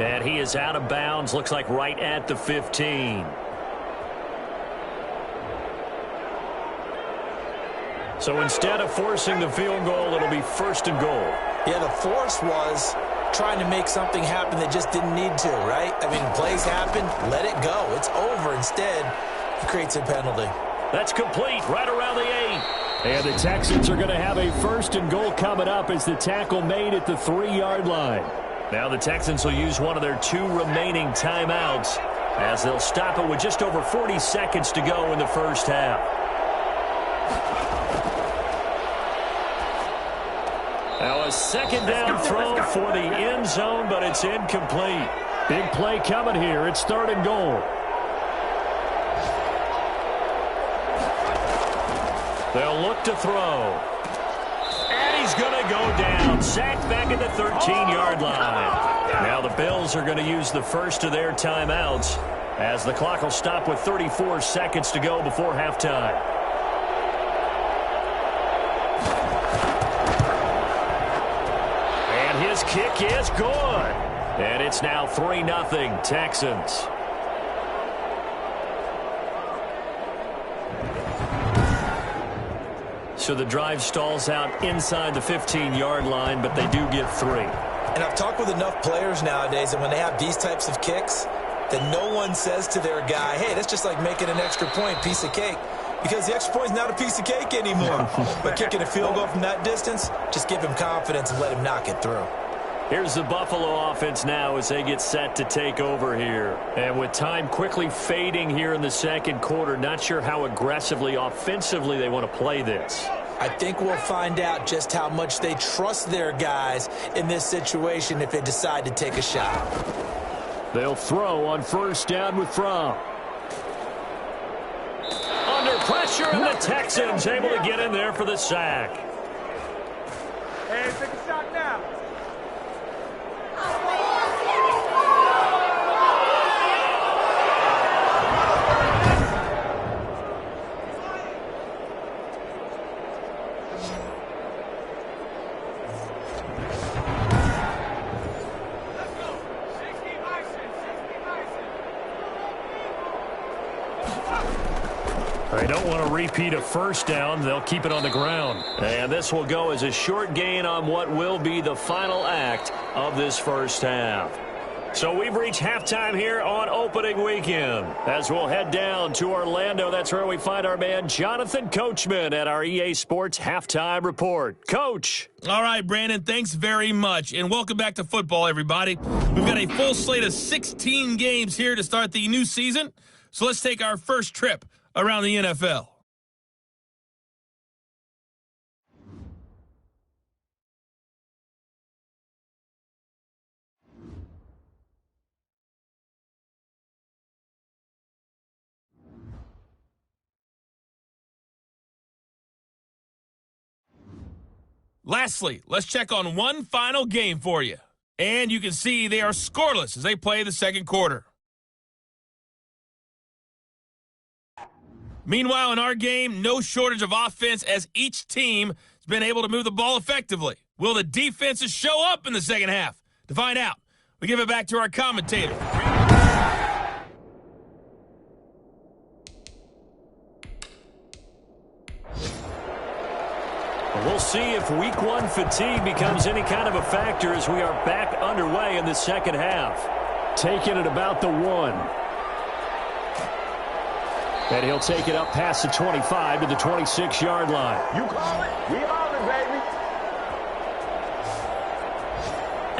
And he is out of bounds, looks like right at the 15. So instead of forcing the field goal, it'll be 1st and goal. Yeah, the force was trying to make something happen that just didn't need to, right? I mean, plays happen, let it go. It's over. Instead, he creates a penalty. That's complete, right around the 8. And the Texans are going to have a 1st and goal coming up as the tackle made at the 3-yard line. Now the Texans will use one of their 2 remaining timeouts as they'll stop it with just over 40 seconds to go in the first half. Now a 2nd down throw for the end zone, but it's incomplete. Big play coming here. It's 3rd and goal. They'll look to throw. And he's going to go down. Sacked back at the 13-yard line. Now the Bills are going to use the first of their timeouts as the clock will stop with 34 seconds to go before halftime. And his kick is good. And it's now 3-0 Texans. So the drive stalls out inside the 15-yard line, but they do get 3. And I've talked with enough players nowadays, and when they have these types of kicks, that no one says to their guy, hey, that's just like making an extra point, piece of cake. Because the extra point is not a piece of cake anymore. But kicking a field goal from that distance, just give him confidence and let him knock it through. Here's the Buffalo offense now as they get set to take over here. And with time quickly fading here in the second quarter, not sure how aggressively, offensively they want to play this. I think we'll find out just how much they trust their guys in this situation if they decide to take a shot. They'll throw on first down with Fromm. Under pressure, and the Texans able to get in there for the sack. Hey, take a shot now. They don't want to repeat a first down. They'll keep it on the ground. And this will go as a short gain on what will be the final act of this first half. So we've reached halftime here on opening weekend. As we'll head down to Orlando, that's where we find our man Jonathan Coachman at our EA Sports Halftime Report. Coach. All right, Brandon, thanks very much. And welcome back to football, everybody. We've got a full slate of 16 games here to start the new season. So let's take our first trip around the NFL. Lastly, let's check on one final game for you. And you can see they are scoreless as they play the second quarter. Meanwhile, in our game, no shortage of offense as each team has been able to move the ball effectively. Will the defenses show up in the second half? To find out, we give it back to our commentator. We'll see if week one fatigue becomes any kind of a factor as we are back underway in the second half. Taking it about the 1. And he'll take it up past the 25 to the 26-yard line. You call it, we on it, baby.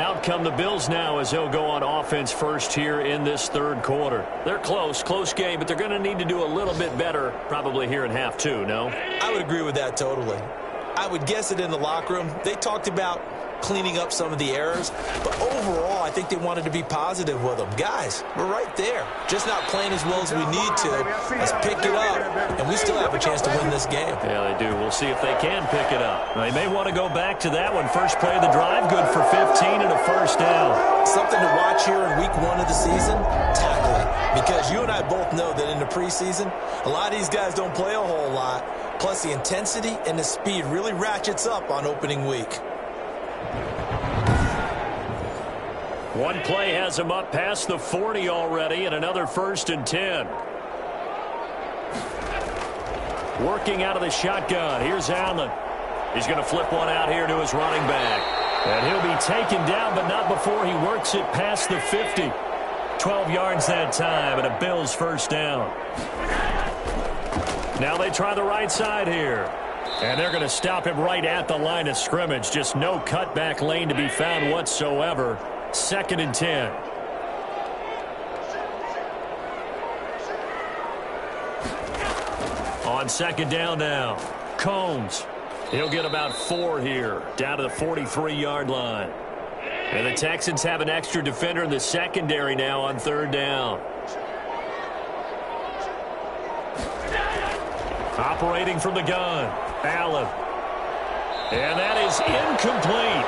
Out come the Bills now as they'll go on offense first here in this third quarter. They're close game, but they're going to need to do a little bit better probably here in half two, no? I would agree with that totally. I would guess it in the locker room. They talked about cleaning up some of the errors, but overall, I think they wanted to be positive with them. Guys, we're right there. Just not playing as well as we need to. Let's pick it up, and we still have a chance to win this game. Yeah, they do. We'll see if they can pick it up. They may want to go back to that one. First play of the drive, good for 15 and a first down. Something to watch here in week 1 of the season, tackling. Because you and I both know that in the preseason, a lot of these guys don't play a whole lot. Plus, the intensity and the speed really ratchets up on opening week. One play has him up past the 40 already, and another 1st and 10. Working out of the shotgun. Here's Allen. He's going to flip one out here to his running back. And he'll be taken down, but not before he works it past the 50. 12 yards that time, and a Bills first down. Now they try the right side here. And they're going to stop him right at the line of scrimmage. Just no cutback lane to be found whatsoever. 2nd and 10. On 2nd down now, Combs. He'll get about 4 here, down to the 43-yard line. And the Texans have an extra defender in the secondary now on 3rd down. Operating from the gun, Allen. And that is incomplete.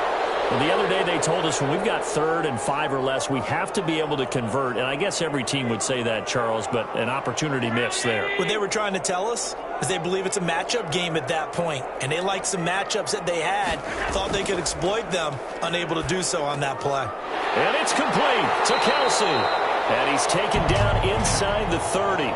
Well, the other day they told us when we've got 3rd and 5 or less, we have to be able to convert. And I guess every team would say that, Charles, but an opportunity missed there. What they were trying to tell us is they believe it's a matchup game at that point. And they liked some matchups that they had, thought they could exploit them, unable to do so on that play. And it's complete to Kelsey. And he's taken down inside the 30.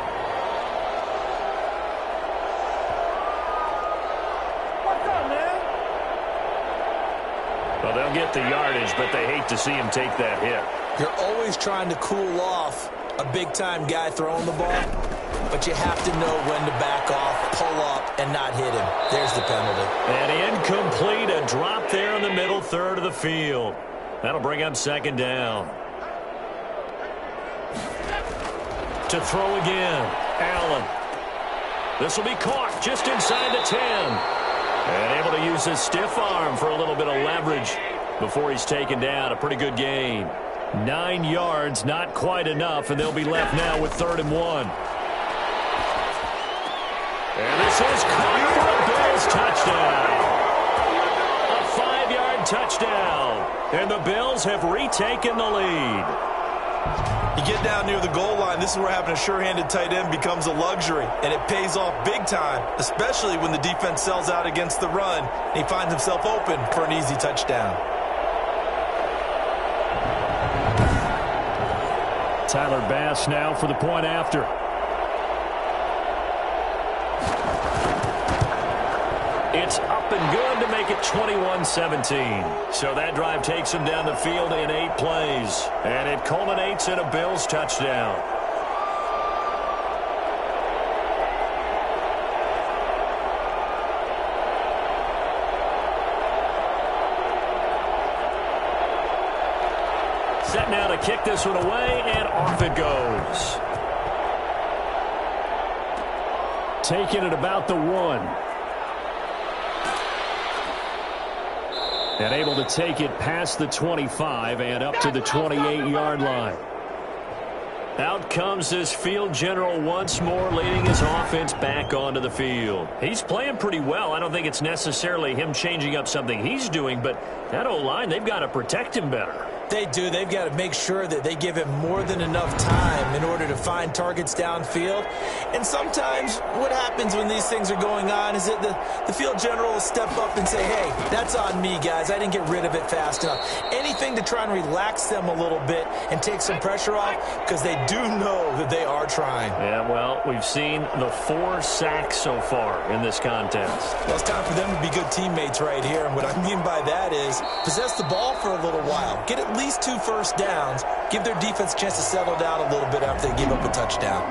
Well, they'll get the yardage, but they hate to see him take that hit. You're always trying to cool off a big-time guy throwing the ball, but you have to know when to back off, pull up, and not hit him. There's the penalty. And incomplete, a drop there in the middle third of the field. That'll bring up second down. To throw again, Allen. This will be caught just inside the 10. And able to use his stiff arm for a little bit of leverage before he's taken down. A pretty good gain. 9 yards, not quite enough, and they'll be left now with 3rd and 1. And this is caught for a Bills touchdown. A 5-yard touchdown. And the Bills have retaken the lead. You get down near the goal line, this is where having a sure-handed tight end becomes a luxury, and it pays off big time, especially when the defense sells out against the run, and he finds himself open for an easy touchdown. Tyler Bass now for the point after. It's up and good to make it 21-17. So that drive takes him down the field in 8 plays. And it culminates in a Bills touchdown. Set now to kick this one away, and off it goes. Taking it about the 1. And able to take it past the 25 and up to the 28-yard line. Out comes this field general once more, leading his offense back onto the field. He's playing pretty well. I don't think it's necessarily him changing up something he's doing, but that O-line, they've got to protect him better. They do. They've got to make sure that they give him more than enough time in order to find targets downfield. And sometimes what happens when these things are going on is that the field general will step up and say, hey, that's on me, guys. I didn't get rid of it fast enough. Anything to try and relax them a little bit and take some pressure off, because they do know that they are trying. Yeah, well, we've seen the 4 sacks so far in this contest. Well, it's time for them to be good teammates right here. And what I mean by that is possess the ball for a little while. Get at least 2 first downs. Give their defense a chance to settle down a little bit after they give up a touchdown.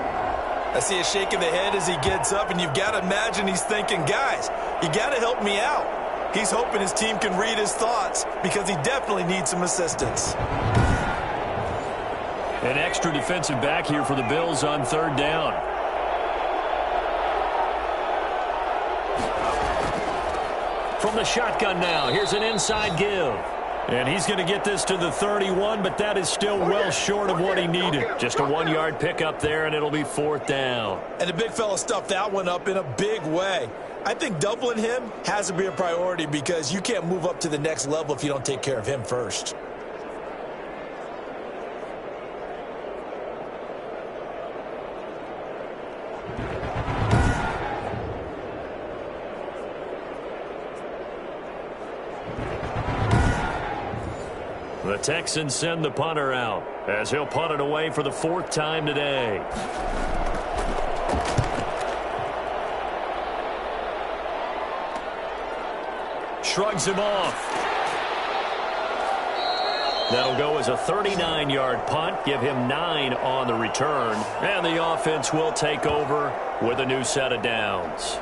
I see a shake of the head as he gets up, and you've got to imagine he's thinking, guys, you got to help me out. He's hoping his team can read his thoughts because he definitely needs some assistance. An extra defensive back here for the Bills on 3rd down. From the shotgun now, here's an inside give. And he's going to get this to the 31, but that is still well short of what he needed. Just a 1-yard pickup there, and it'll be 4th down. And the big fella stuffed that one up in a big way. I think doubling him has to be a priority because you can't move up to the next level if you don't take care of him first. The Texans send the punter out as he'll punt it away for the 4th time today. Shrugs him off. That'll go as a 39-yard punt, give him 9 on the return, and the offense will take over with a new set of downs.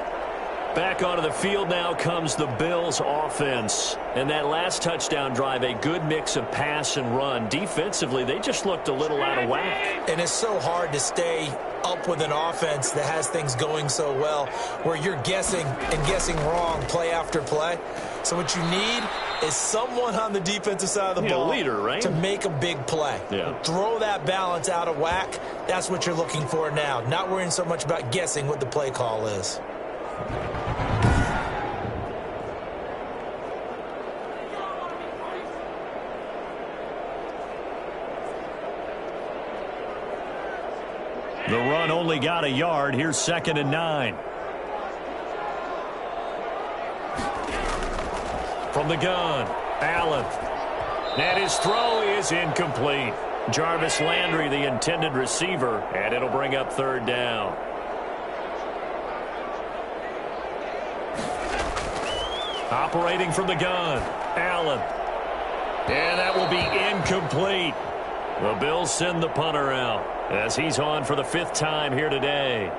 Back onto the field now comes the Bills offense. And that last touchdown drive, a good mix of pass and run. Defensively, they just looked a little out of whack. And it's so hard to stay up with an offense that has things going so well, where you're guessing and guessing wrong play after play. So what you need is someone on the defensive side of the ball, leader, right? to make a big play. Yeah. Throw that balance out of whack. That's what you're looking for now. Not worrying so much about guessing what the play call is. The run only got a yard. Here's 2nd and 9. From the gun, Allen. And his throw is incomplete. Jarvis Landry, the intended receiver, and it'll bring up 3rd down. Operating from the gun, Allen. And that will be incomplete. The Bills send the punter out. as he's on for the 5th time here today.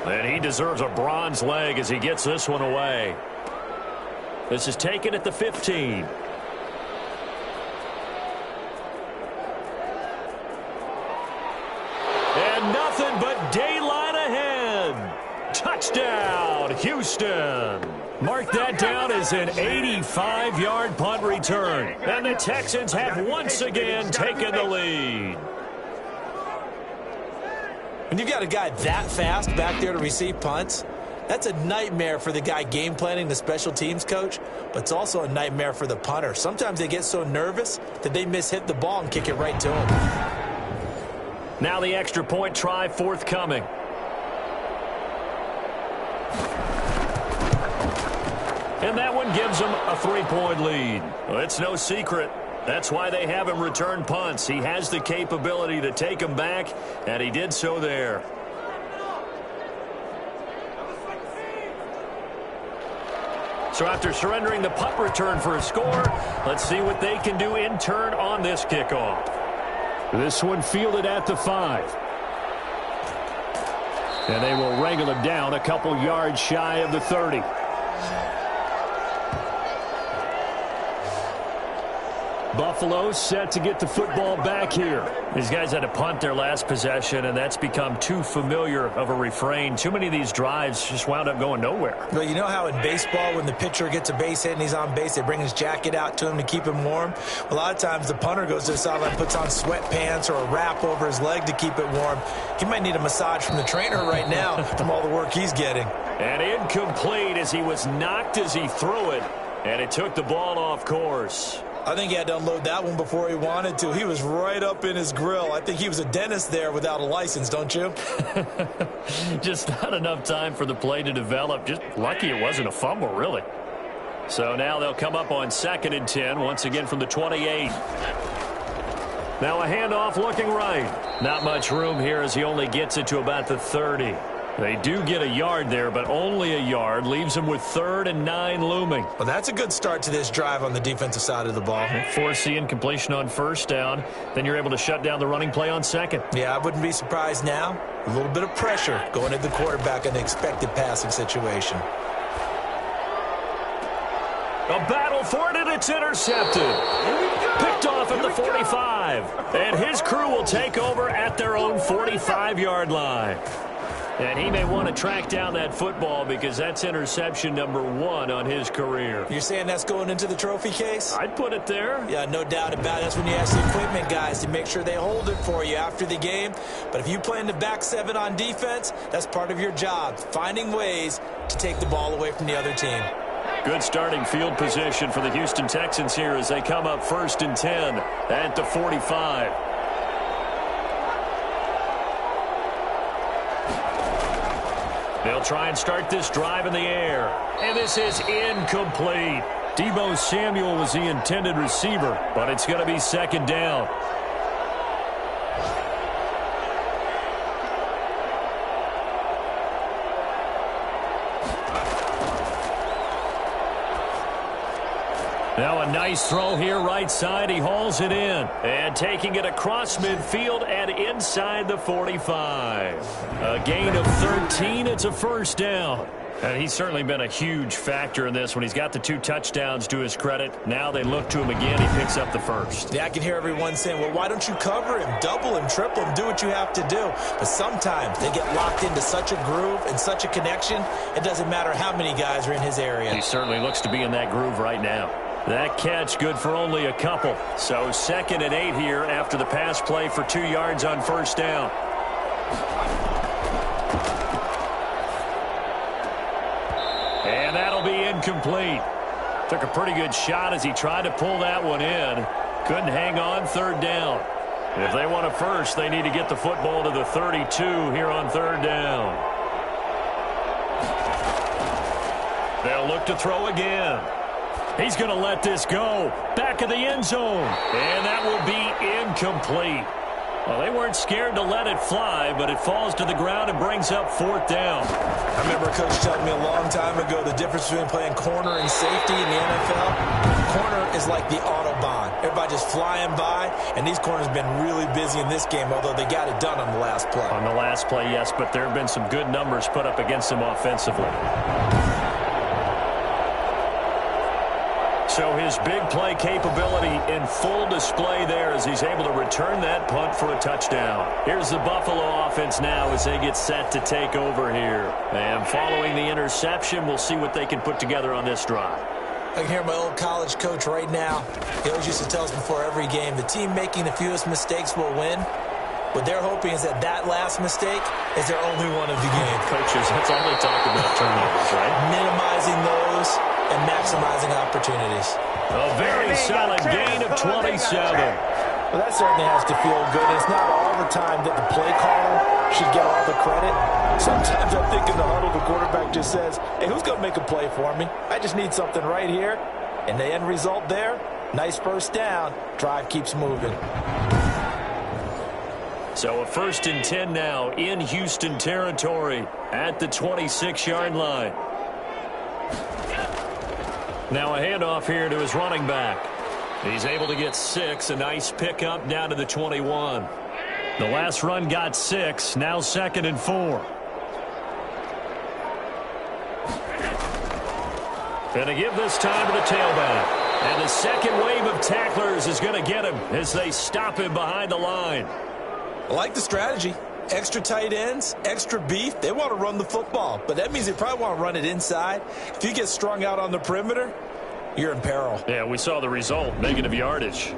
And he deserves a bronze leg as he gets this one away. This is taken at the 15. And nothing but daylight ahead. Touchdown, Houston. Mark that down as an 85-yard punt return. And the Texans have once again taken the lead. When you've got a guy that fast back there to receive punts, that's a nightmare for the guy game planning, the special teams coach, but it's also a nightmare for the punter. Sometimes they get so nervous that they mishit the ball and kick it right to him. Now the extra point try forthcoming. And that one gives them a 3-point lead. Well, it's no secret. That's why they have him return punts. He has the capability to take them back, and he did so there. So after surrendering the punt return for a score, let's see what they can do in turn on this kickoff. This one fielded at the 5. And they will wrangle him down a couple yards shy of the 30. Buffalo set to get the football back here. These guys had to punt their last possession, and that's become too familiar of a refrain. Too many of these drives just wound up going nowhere. Well, you know how in baseball when the pitcher gets a base hit and he's on base, they bring his jacket out to him to keep him warm? A lot of times the punter goes to the sideline, puts on sweatpants or a wrap over his leg to keep it warm. He might need a massage from the trainer right now from all the work he's getting. And incomplete as he was knocked as he threw it, and it took the ball off course. I think he had to unload that one before he wanted to. He was right up in his grill. I think he was a dentist there without a license, don't you? Just not enough time for the play to develop. Just lucky it wasn't a fumble, really. So now they'll come up on 2nd and 10, once again from the 28. Now a handoff looking right. Not much room here as he only gets it to about the 30. They do get a yard there, but only a yard. Leaves them with 3rd and 9 looming. Well, that's a good start to this drive on the defensive side of the ball. Force the incompletion on 1st down. Then you're able to shut down the running play on 2nd. Yeah, I wouldn't be surprised now. A little bit of pressure going at the quarterback in the expected passing situation. A battle for it, and it's intercepted. Picked off at the 45. And his crew will take over at their own 45-yard line. And he may want to track down that football because that's interception number 1 on his career. You're saying that's going into the trophy case? I'd put it there. Yeah, no doubt about it. That's when you ask the equipment guys to make sure they hold it for you after the game. But if you play in the back 7 on defense, that's part of your job, finding ways to take the ball away from the other team. Good starting field position for the Houston Texans here as they come up 1st and 10 at the 45. They'll try and start this drive in the air. And this is incomplete. Deebo Samuel was the intended receiver, but it's going to be 2nd down. Now a nice throw here right side. He hauls it in. And taking it across midfield and inside the 45. A gain of 13. It's a 1st down. And he's certainly been a huge factor in this when he's got the 2 touchdowns to his credit. Now they look to him again. He picks up the 1st. Yeah, I can hear everyone saying, well, why don't you cover him, double him, triple him, do what you have to do. But sometimes they get locked into such a groove and such a connection, it doesn't matter how many guys are in his area. He certainly looks to be in that groove right now. That catch good for only a couple. So 2nd and 8 here after the pass play for 2 yards on 1st down. And that'll be incomplete. Took a pretty good shot as he tried to pull that one in. Couldn't hang on 3rd down. If they want a 1st, they need to get the football to the 32 here on 3rd down. They'll look to throw again. He's going to let this go. Back of the end zone. And that will be incomplete. Well, they weren't scared to let it fly, but it falls to the ground and brings up 4th down. I remember a coach telling me a long time ago the difference between playing corner and safety in the NFL. Corner is like the Autobahn. by just flying by, and these corners have been really busy in this game, although they got it done on the last play. On the last play, yes, but there have been some good numbers put up against them offensively. So his big play capability in full display there as he's able to return that punt for a touchdown. Here's the Buffalo offense now as they get set to take over here. And following the interception, we'll see what they can put together on this drive. I can hear my old college coach right now. He always used to tell us before every game, the team making the fewest mistakes will win. What they're hoping is that that last mistake is their only one of the game. Coaches, that's all they talk about, turnovers, right? Minimizing those and maximizing opportunities. A very solid gain of 27. Well, that certainly has to feel good. It's not all the time that the play caller should get all the credit. Sometimes I think in the huddle, the quarterback just says, hey, who's going to make a play for me? I just need something right here. And the end result there, nice first down. Drive keeps moving. So a 1st and 10 now in Houston territory at the 26-yard line. Now a handoff here to his running back. He's able to get 6. A nice pickup down to the 21. The last run got 6. Now 2nd and 4. And to give this time to the tailback. And the second wave of tacklers is going to get him as they stop him behind the line. I like the strategy. Extra tight ends, extra beef. They want to run the football, but that means they probably want to run it inside. If you get strung out on the perimeter, you're in peril. Yeah, we saw the result, negative yardage.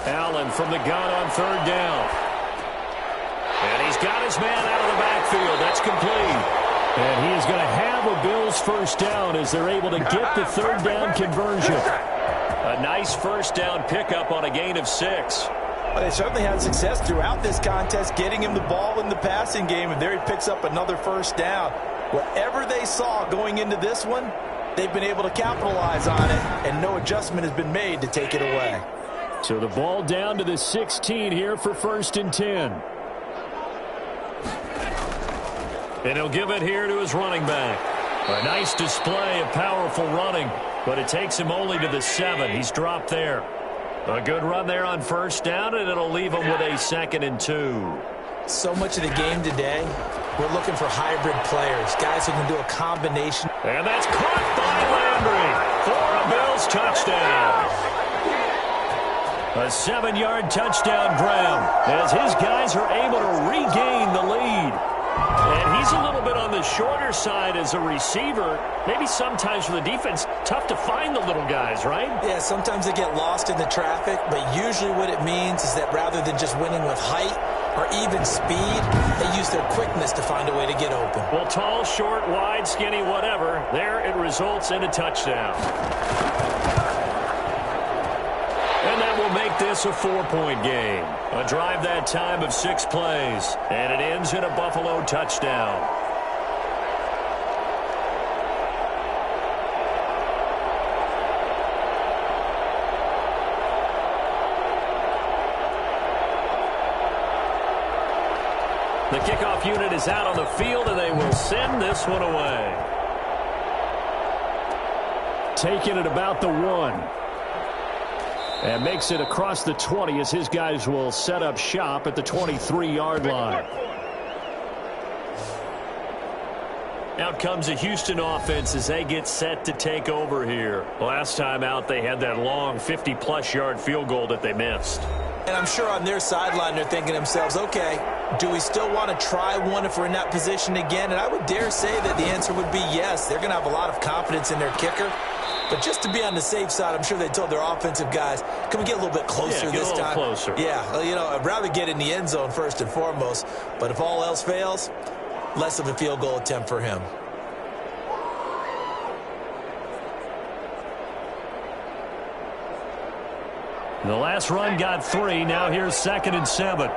Allen from the gun on 3rd down. And he's got his man out of the backfield. That's complete. And he is going to have a Bills first down as they're able to get the 3rd down conversion. A nice first down pickup on a gain of 6. Well, they certainly had success throughout this contest, getting him the ball in the passing game, and there he picks up another first down. Whatever they saw going into this one, they've been able to capitalize on it, and no adjustment has been made to take it away. So the ball down to the 16 here for 1st and 10. And he'll give it here to his running back. A nice display of powerful running, but it takes him only to the 7. He's dropped there. A good run there on 1st down, and it'll leave him with a 2nd and 2. So much of the game today, we're looking for hybrid players, guys who can do a combination. And that's caught by Landry for a Bills touchdown. A 7-yard touchdown grab as his guys are able to regain the lead. And he's a little bit on the shorter side as a receiver. Maybe sometimes for the defense, tough to find the little guys, right? Yeah, sometimes they get lost in the traffic, but usually what it means is that rather than just winning with height or even speed, they use their quickness to find a way to get open. Well, tall, short, wide, skinny, whatever, there it results in a touchdown. And that will make this a 4-point game. A drive that time of 6 plays. And it ends in a Buffalo touchdown. The kickoff unit is out on the field, and they will send this one away. Taking it about the 1. And makes it across the 20 as his guys will set up shop at the 23-yard line. Out comes a Houston offense as they get set to take over here. Last time out, they had that long 50-plus yard field goal that they missed. And I'm sure on their sideline they're thinking to themselves, okay, do we still want to try one if we're in that position again? And I would dare say that the answer would be yes. They're going to have a lot of confidence in their kicker. But just to be on the safe side, I'm sure they told their offensive guys, can we get a little bit closer this time? Closer. Yeah, you know, I'd rather get in the end zone first and foremost. But if all else fails, less of a field goal attempt for him. The last run got 3. Now here's 2nd and 7.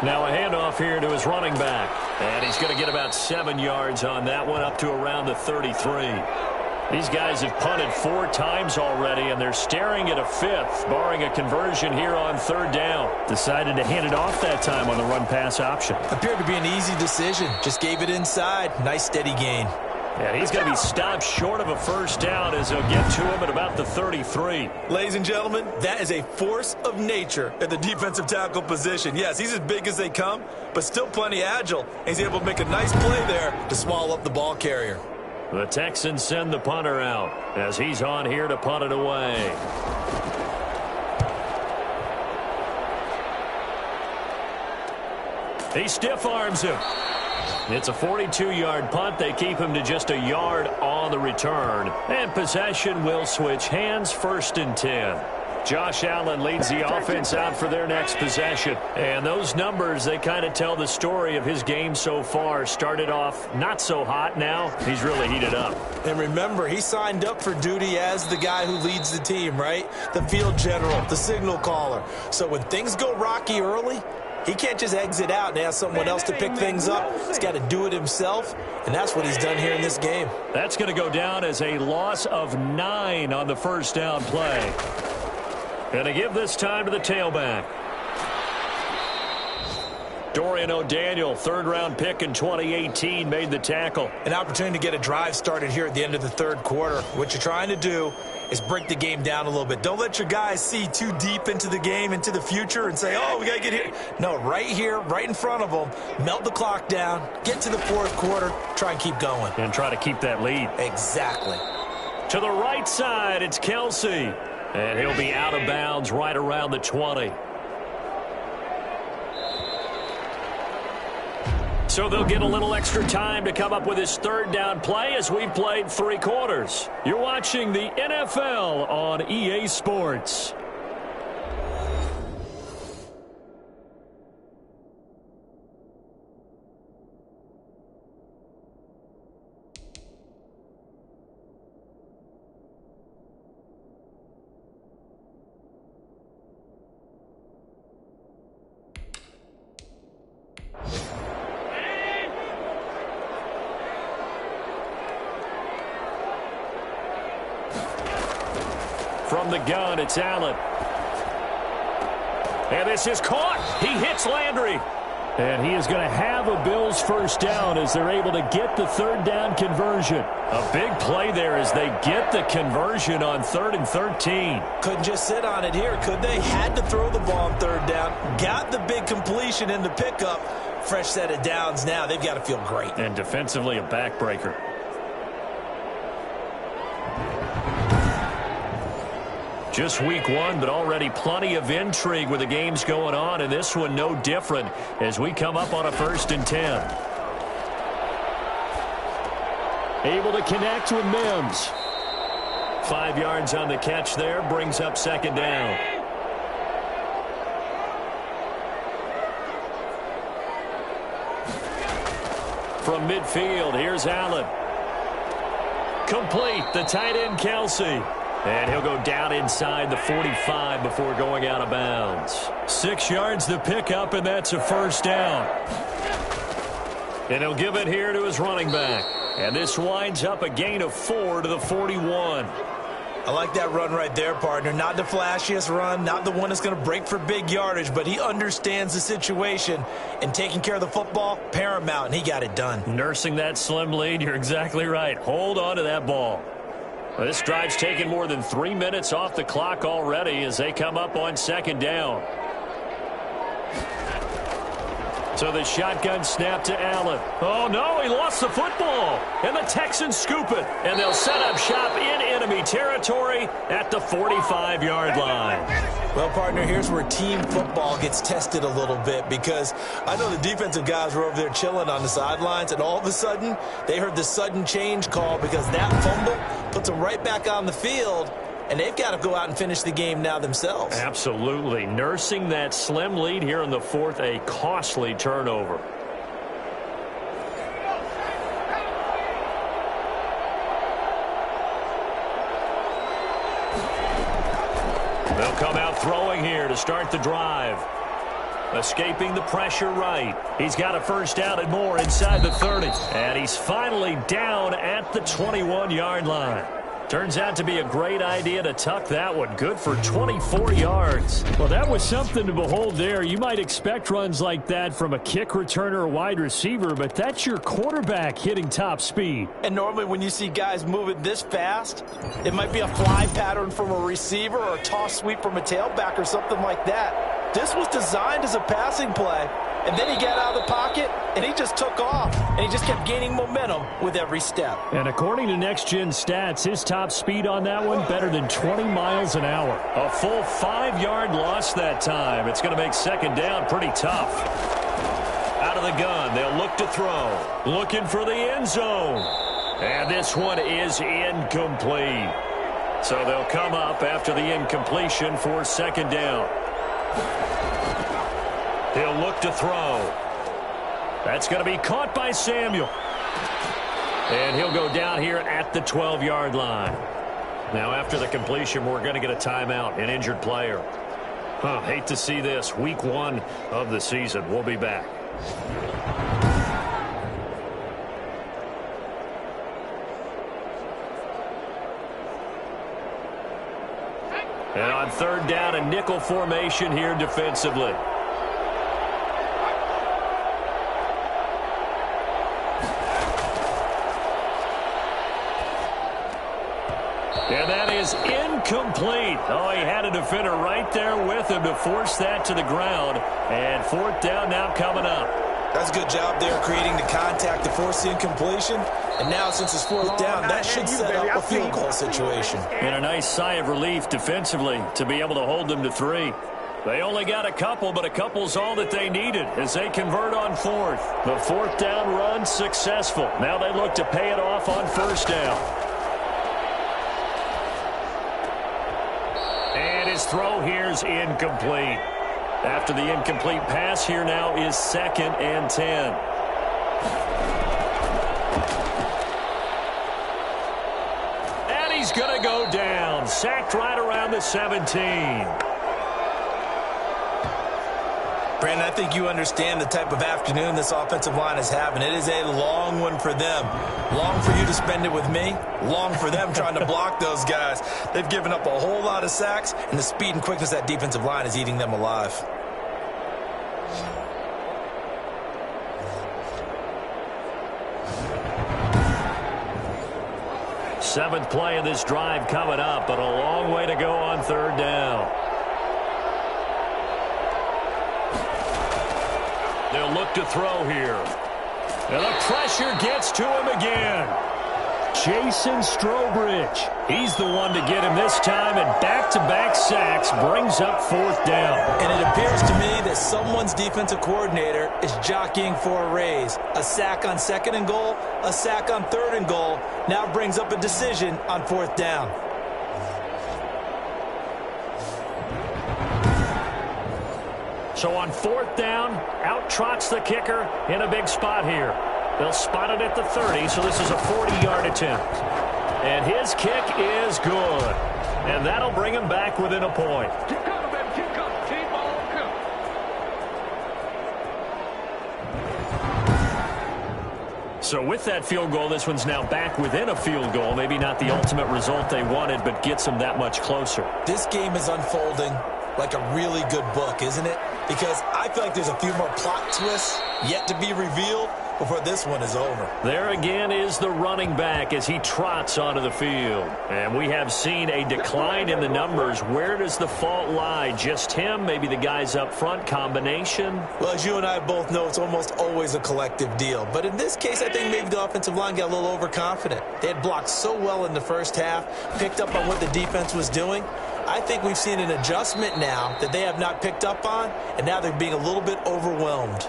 Now a handoff here to his running back. And he's going to get about 7 yards on that one, up to around the 33. These guys have punted 4 times already, and they're staring at a 5th, barring a conversion here on 3rd down. Decided to hand it off that time on the run-pass option. Appeared to be an easy decision. Just gave it inside. Nice steady gain. And he's going to be stopped short of a 1st down as they'll get to him at about the 33. Ladies and gentlemen, that is a force of nature at the defensive tackle position. Yes, he's as big as they come, but still plenty agile. He's able to make a nice play there to swallow up the ball carrier. The Texans send the punter out as he's on here to punt it away. He stiff arms him. It's a 42-yard punt. They keep him to just a yard on the return. And possession will switch hands, 1st and 10. Josh Allen leads the offense out for their next possession. And those numbers, they kind of tell the story of his game so far. Started off not so hot. Now he's really heated up. And remember, he signed up for duty as the guy who leads the team, right? The field general, the signal caller. So when things go rocky early, he can't just exit out and ask someone else to pick things up. He's got to do it himself, and that's what he's done here in this game. That's going to go down as a loss of 9 on the 1st down play. And to give this time to the tailback. Dorian O'Daniel, 3rd-round pick in 2018, made the tackle. An opportunity to get a drive started here at the end of the 3rd quarter. What you're trying to do is break the game down a little bit. Don't let your guys see too deep into the game, into the future, and say, oh, we got to get here. No, right here, right in front of them, melt the clock down, get to the 4th quarter, try and keep going. And try to keep that lead. Exactly. To the right side, it's Kelsey. And he'll be out of bounds right around the 20. So they'll get a little extra time to come up with his 3rd down play as we've played 3 quarters. You're watching the NFL on EA Sports. From the gun, it's Allen. And this is caught. He hits Landry. And he is going to have a Bills 1st down as they're able to get the 3rd down conversion. A big play there as they get the conversion on 3rd and 13. Couldn't just sit on it here, could they? Had to throw the ball on 3rd down. Got the big completion in the pickup. Fresh set of downs now. They've got to feel great. And defensively, a backbreaker. Just week 1, but already plenty of intrigue with the games going on, and this one no different as we come up on a 1st and 10. Able to connect with Mims. 5 yards on the catch there, brings up 2nd down. From midfield, here's Allen. Complete, the tight end Kelsey. And he'll go down inside the 45 before going out of bounds. 6 yards the pickup, and that's a 1st down. And he'll give it here to his running back. And this winds up a gain of 4 to the 41. I like that run right there, partner. Not the flashiest run, not the one that's going to break for big yardage, but he understands the situation, and taking care of the football, paramount, and he got it done. Nursing that slim lead, you're exactly right. Hold on to that ball. This drive's taken more than 3 minutes off the clock already as they come up on 2nd down. So the shotgun snap to Allen. Oh, no, he lost the football. And the Texans scoop it. And they'll set up shop in enemy territory at the 45-yard line. Well, partner, here's where team football gets tested a little bit, because I know the defensive guys were over there chilling on the sidelines, and all of a sudden they heard the sudden change call because that fumble puts them right back on the field, and they've got to go out and finish the game now themselves. Absolutely. Nursing that slim lead here in the 4th, a costly turnover. They'll come out throwing here to start the drive. Escaping the pressure right. He's got a first down and more inside the 30. And he's finally down at the 21-yard line. Turns out to be a great idea to tuck that one. Good for 24 yards. Well, that was something to behold there. You might expect runs like that from a kick returner or wide receiver, but that's your quarterback hitting top speed. And normally when you see guys moving this fast, it might be a fly pattern from a receiver or a toss sweep from a tailback or something like that. This was designed as a passing play, and then he got out of the pocket, and he just took off, and he just kept gaining momentum with every step. And according to Next Gen Stats, his top speed on that one better than 20 miles an hour. A full 5-yard loss that time. It's going to make second down pretty tough. Out of the gun, they'll look to throw. Looking for the end zone. And this one is incomplete. So they'll come up after the incompletion for second down. He'll look to throw. That's going to be caught by Samuel. And he'll go down here at the 12-yard line. Now, after the completion, we're going to get a timeout, an injured player. Hate to see this. Week 1 of the season. We'll be back. And on third down, a nickel formation here defensively. And that is incomplete. Oh, he had a defender right there with him to force that to the ground. And fourth down now coming up. That's a good job there creating the contact to force the incompletion. And now since it's fourth down, that should set up a field goal situation. And a nice sigh of relief defensively to be able to hold them to 3. They only got a couple, but a couple's all that they needed as they convert on fourth. The fourth down run successful. Now they look to pay it off on first down. And his throw here's incomplete. After the incomplete pass, here now is 2nd and 10. And he's going to go down. Sacked right around the 17. Brandon, I think you understand the type of afternoon this offensive line is having. It is a long one for them. Long for you to spend it with me. Long for them trying to block those guys. They've given up a whole lot of sacks, and the speed and quickness of that defensive line is eating them alive. Seventh play of this drive coming up, but a long way to go on third down. They'll look to throw here. And the pressure gets to him again. Jason Strobridge. He's the one to get him this time, and back-to-back sacks brings up fourth down. And it appears to me that someone's defensive coordinator is jockeying for a raise. A sack on 2nd and goal, a sack on 3rd and goal, now brings up a decision on 4th down. So on 4th down, out trots the kicker in a big spot here. They'll spot it at the 30, so this is a 40-yard attempt. And his kick is good. And that'll bring him back within a point. Keep coming, baby. Keep coming. Keep on coming. So with that field goal, this one's now back within a field goal. Maybe not the ultimate result they wanted, but gets them that much closer. This game is unfolding like a really good book, isn't it? Because I feel like there's a few more plot twists yet to be revealed before this one is over. There again is the running back as he trots onto the field. And we have seen a decline in the numbers. Where does the fault lie? Just him? Maybe the guys up front? Combination? Well, as you and I both know, it's almost always a collective deal. But in this case, I think maybe the offensive line got a little overconfident. They had blocked so well in the first half, picked up on what the defense was doing. I think we've seen an adjustment now that they have not picked up on, and now they're being a little bit overwhelmed.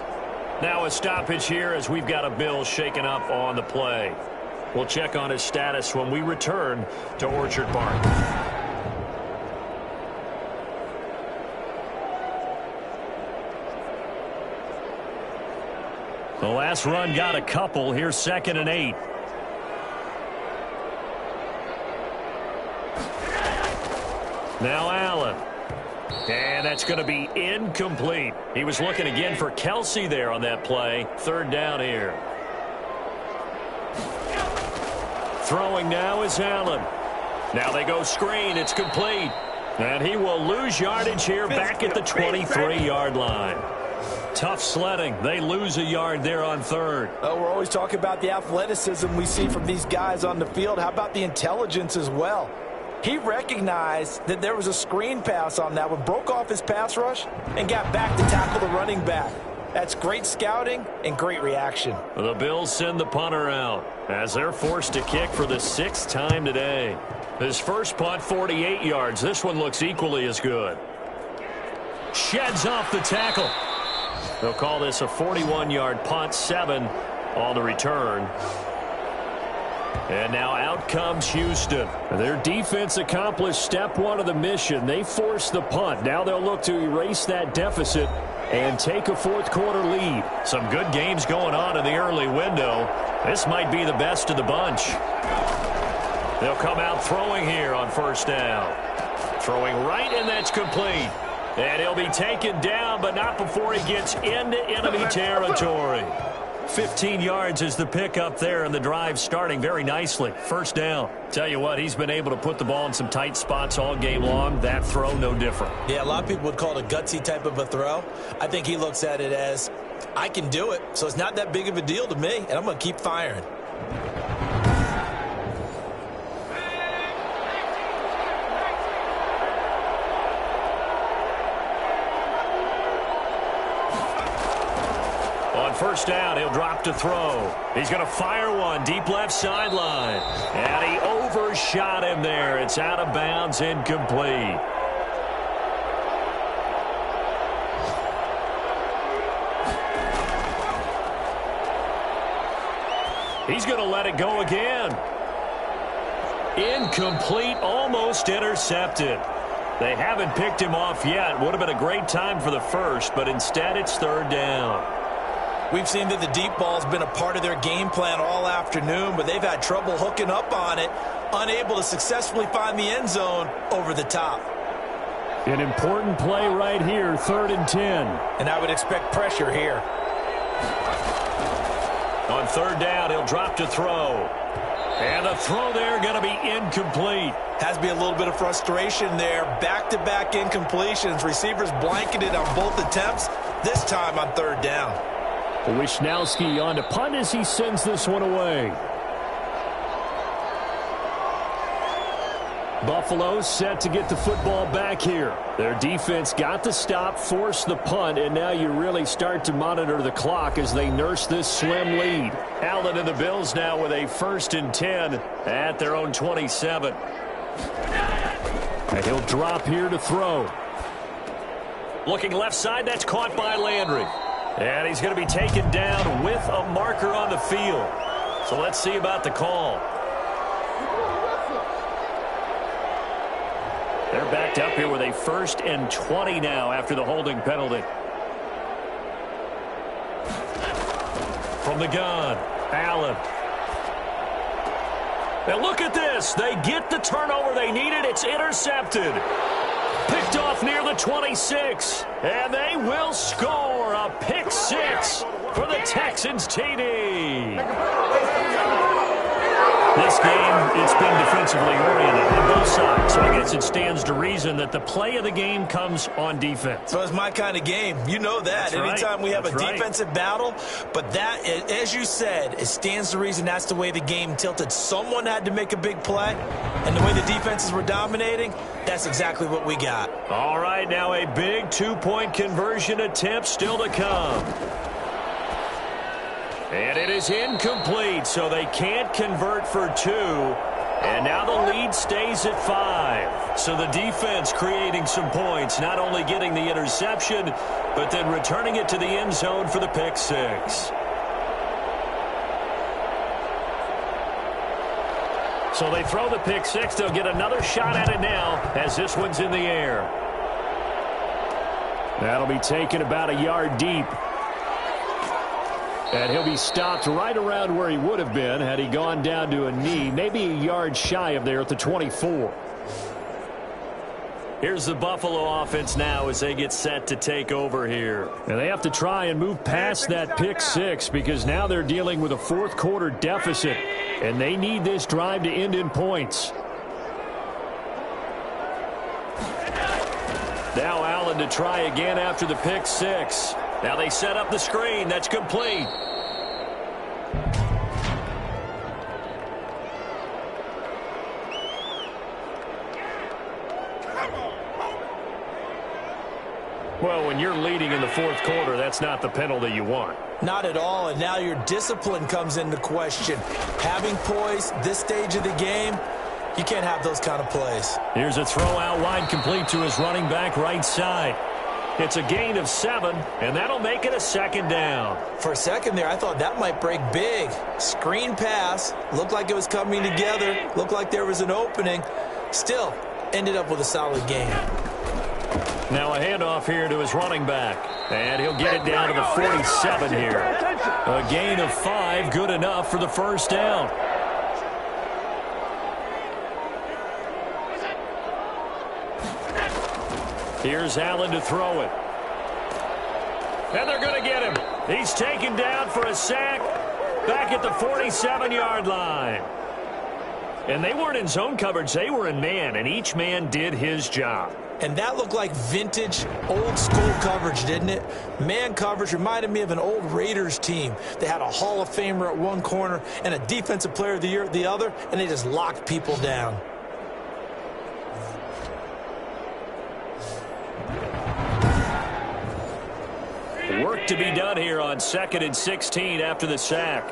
Now a stoppage here as we've got a Bill shaken up on the play. We'll check on his status when we return to Orchard Park. The last run got a couple. Here's 2nd and 8. Now Allen. And that's going to be incomplete. He was looking again for Kelsey there on that play. Third down here. Throwing now is Allen. Now they go screen. It's complete. And he will lose yardage here back at the 23-yard line. Tough sledding. They lose a yard there on third. We're always talking about the athleticism we see from these guys on the field. How about the intelligence as well? He recognized that there was a screen pass on that one, broke off his pass rush, and got back to tackle the running back. That's great scouting and great reaction. The Bills send the punter out as they're forced to kick for the 6th time today. His first punt, 48 yards. This one looks equally as good. Sheds off the tackle. They'll call this a 41-yard punt, 7 on the return. And now out comes Houston. Their defense accomplished step 1 of the mission. They forced the punt. Now they'll look to erase that deficit and take a fourth-quarter lead. Some good games going on in the early window. This might be the best of the bunch. They'll come out throwing here on first down. Throwing right, and that's complete. And he'll be taken down, but not before he gets into enemy territory. 15 yards is the pickup there, and the drive starting very nicely. First down. Tell you what, he's been able to put the ball in some tight spots all game long. That throw, no different. Yeah, a lot of people would call it a gutsy type of a throw. I think he looks at it as, I can do it, so it's not that big of a deal to me, and I'm going to keep firing. First down, he'll drop to throw. He's going to fire one deep left sideline. And he overshot him there. It's out of bounds, incomplete. He's going to let it go again. Incomplete, almost intercepted. They haven't picked him off yet. Would have been a great time for the first, but instead it's third down. We've seen that the deep ball's been a part of their game plan all afternoon, but they've had trouble hooking up on it, unable to successfully find the end zone over the top. An important play right here, 3rd and 10. And I would expect pressure here. On third down, he'll drop to throw. And the throw there going to be incomplete. Has to be a little bit of frustration there. Back-to-back incompletions. Receivers blanketed on both attempts, this time on third down. Wishnowski on to punt as he sends this one away. Buffalo set to get the football back here. Their defense got the stop, forced the punt, and now you really start to monitor the clock as they nurse this slim lead. Allen and the Bills now with a 1st and 10 at their own 27. And he'll drop here to throw. Looking left side, that's caught by Landry. And he's going to be taken down with a marker on the field. So let's see about the call. They're backed up here with a 1st and 20 now after the holding penalty. From the gun, Allen. And look at this. They get the turnover they needed. It's intercepted. Picked off near the 26. And they will score a pick 6 for the Texans TD. This game, it's been defensively oriented on both sides. So I guess it stands to reason that the play of the game comes on defense. So it's my kind of game. You know that. That's Anytime we have a right. defensive battle. But that, as you said, it stands to reason that's the way the game tilted. Someone had to make a big play. And the way the defenses were dominating, that's exactly what we got. All right, now a big 2-point conversion attempt still to come. And it is incomplete, so they can't convert for 2. And now the lead stays at 5. So the defense creating some points, not only getting the interception, but then returning it to the end zone for the pick 6. So they throw the pick 6. They'll get another shot at it now as this one's in the air. That'll be taken about a yard deep. And he'll be stopped right around where he would have been had he gone down to a knee, maybe a yard shy of there at the 24. Here's the Buffalo offense now as they get set to take over here. And they have to try and move past that pick six because now they're dealing with a fourth quarter deficit, and they need this drive to end in points. Now Allen to try again after the pick six. Now they set up the screen. That's complete. Well, when you're leading in the fourth quarter, that's not the penalty you want. Not at all, and now your discipline comes into question. Having poise this stage of the game, you can't have those kind of plays. Here's a throw out wide, complete to his running back right side. It's a gain of 7, and that'll make it a second down. For a second there, I thought that might break big. Screen pass, looked like it was coming together, looked like there was an opening. Still, ended up with a solid gain. Now a handoff here to his running back. And he'll get it down to the 47 here. A gain of 5, good enough for the first down. Here's Allen to throw it. And they're going to get him. He's taken down for a sack back at the 47-yard line. And they weren't in zone coverage. They were in man, and each man did his job. And that looked like vintage, old-school coverage, didn't it? Man coverage reminded me of an old Raiders team. They had a Hall of Famer at one corner and a Defensive Player of the Year at the other, and they just locked people down. Work to be done here on 2nd and 16 after the sack.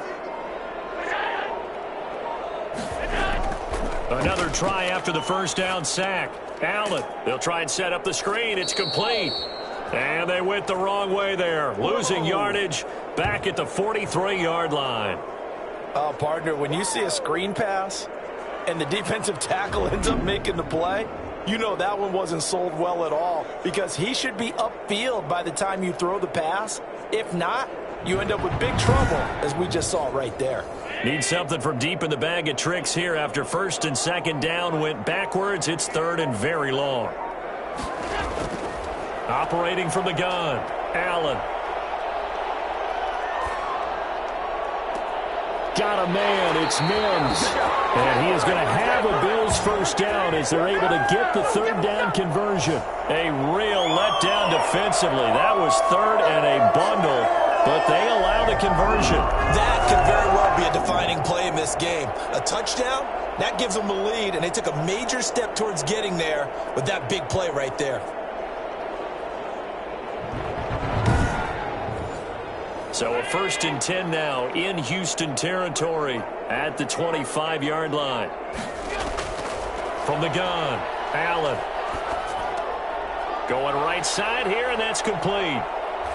Another try after the first down sack. Allen, they'll try and set up the screen. It's complete. And they went the wrong way there. Losing yardage back at the 43-yard line. Oh, partner, when you see a screen pass and the defensive tackle ends up making the play, you know that one wasn't sold well at all because he should be upfield by the time you throw the pass. If not, you end up with big trouble, as we just saw right there. Need something from deep in the bag of tricks here after 1st and 2nd down went backwards. It's 3rd and very long. Operating from the gun, Allen. Got a man, it's Mims. And he is going to have a Bills first down as they're able to get the 3rd down conversion. A real letdown defensively. That was 3rd and a bundle, but they allow the conversion. That could very well be a defining play in this game. A touchdown, that gives them the lead, and they took a major step towards getting there with that big play right there. So a 1st and 10 now in Houston territory at the 25-yard line. From the gun, Allen. Going right side here, and that's complete.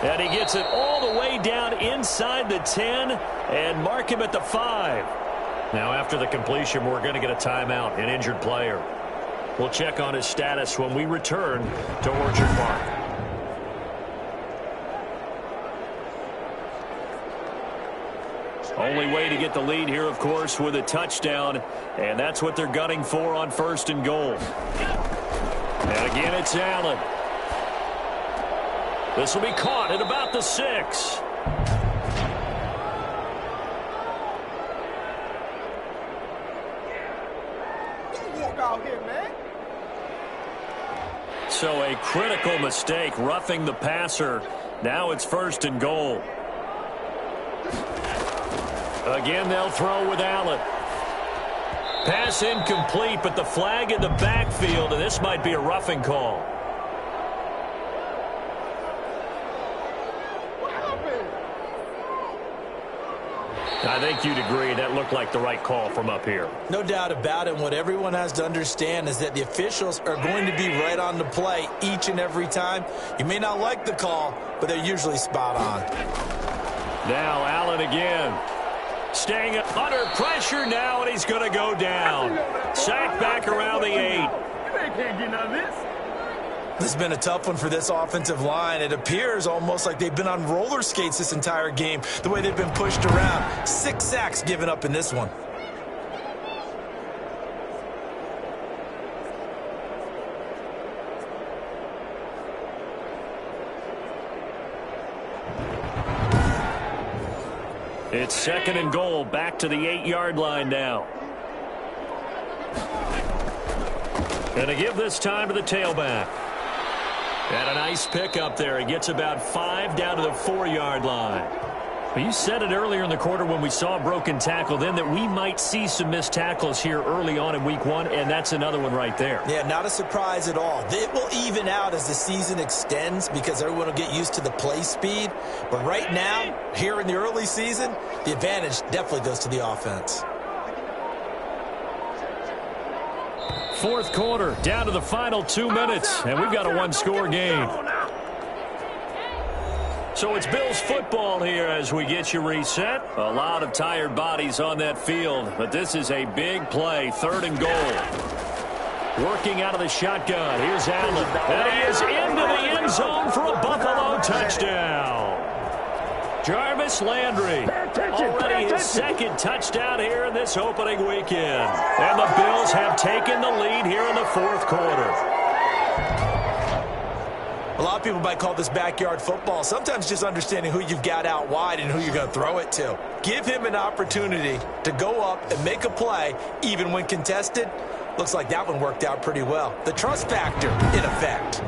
And he gets it all the way down inside the 10 and mark him at the 5. Now after the completion, we're going to get a timeout, an injured player. We'll check on his status when we return to Orchard Park. Only way to get the lead here, of course, with a touchdown, and that's what they're gunning for on 1st and goal. And again, it's Allen. This will be caught at about the 6. Don't walk out here, man. So a critical mistake, roughing the passer. Now it's 1st and goal. Again, they'll throw with Allen. Pass incomplete, but the flag in the backfield, and this might be a roughing call. I think you'd agree that looked like the right call from up here. No doubt about it. What everyone has to understand is that the officials are going to be right on the play each and every time. You may not like the call, but they're usually spot on. Now Allen again. Staying under pressure now, and he's going to go down. Sacked back around the 8. Can't get none of this. This has been a tough one for this offensive line. It appears almost like they've been on roller skates this entire game, the way they've been pushed around. 6 sacks given up in this one. It's 2nd and goal, back to the 8-yard line now. And to give this time to the tailback. And a nice pickup there. He gets about 5 down to the 4-yard line. Well, you said it earlier in the quarter when we saw a broken tackle then that we might see some missed tackles here early on in week 1, and that's another one right there. Yeah, not a surprise at all. It will even out as the season extends because everyone will get used to the play speed. But right now, here in the early season, the advantage definitely goes to the offense. 4th quarter, down to the final 2 minutes, and we've got a 1-score game. So it's Bills football here as we get you reset. A lot of tired bodies on that field, but this is a big play, 3rd and goal. Working out of the shotgun, here's Allen, and he is into the end zone for a Buffalo touchdown. Jarvis Landry, already his 2nd touchdown here in this opening weekend. And the Bills have taken the lead here in the 4th quarter. A lot of people might call this backyard football. Sometimes just understanding who you've got out wide and who you're going to throw it to. Give him an opportunity to go up and make a play, even when contested. Looks like that one worked out pretty well. The trust factor in effect.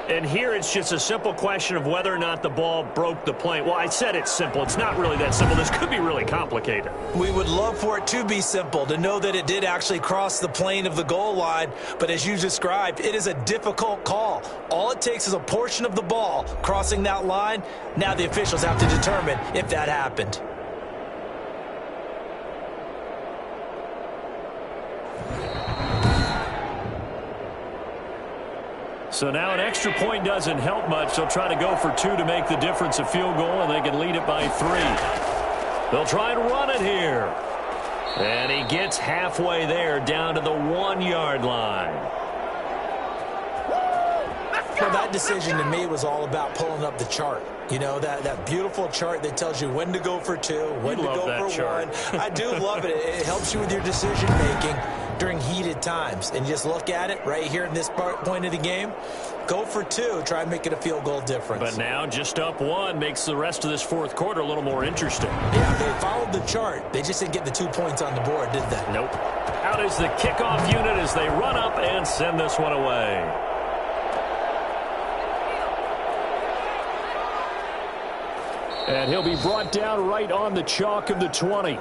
And here it's just a simple question of whether or not the ball broke the plane. Well, I said it's simple. It's not really that simple. This could be really complicated. We would love for it to be simple, to know that it did actually cross the plane of the goal line. But as you described, it is a difficult call. All it takes is a portion of the ball crossing that line. Now the officials have to determine if that happened. So now an extra point doesn't help much. They'll try to go for 2 to make the difference a field goal, and they can lead it by 3. They'll try and run it here. And he gets halfway there, down to the 1-yard line. Well, that decision to me was all about pulling up the chart. You know, that beautiful chart that tells you when to go for 2, when to go for 1. I do love it. It helps you with your decision-making during heated times. And just look at it right here in this point of the game. Go for 2. Try and make it a field goal difference. But now just up 1 makes the rest of this 4th quarter a little more interesting. Yeah, they followed the chart. They just didn't get the 2 points on the board, did they? Nope. Out is the kickoff unit as they run up and send this one away. And he'll be brought down right on the chalk of the 20.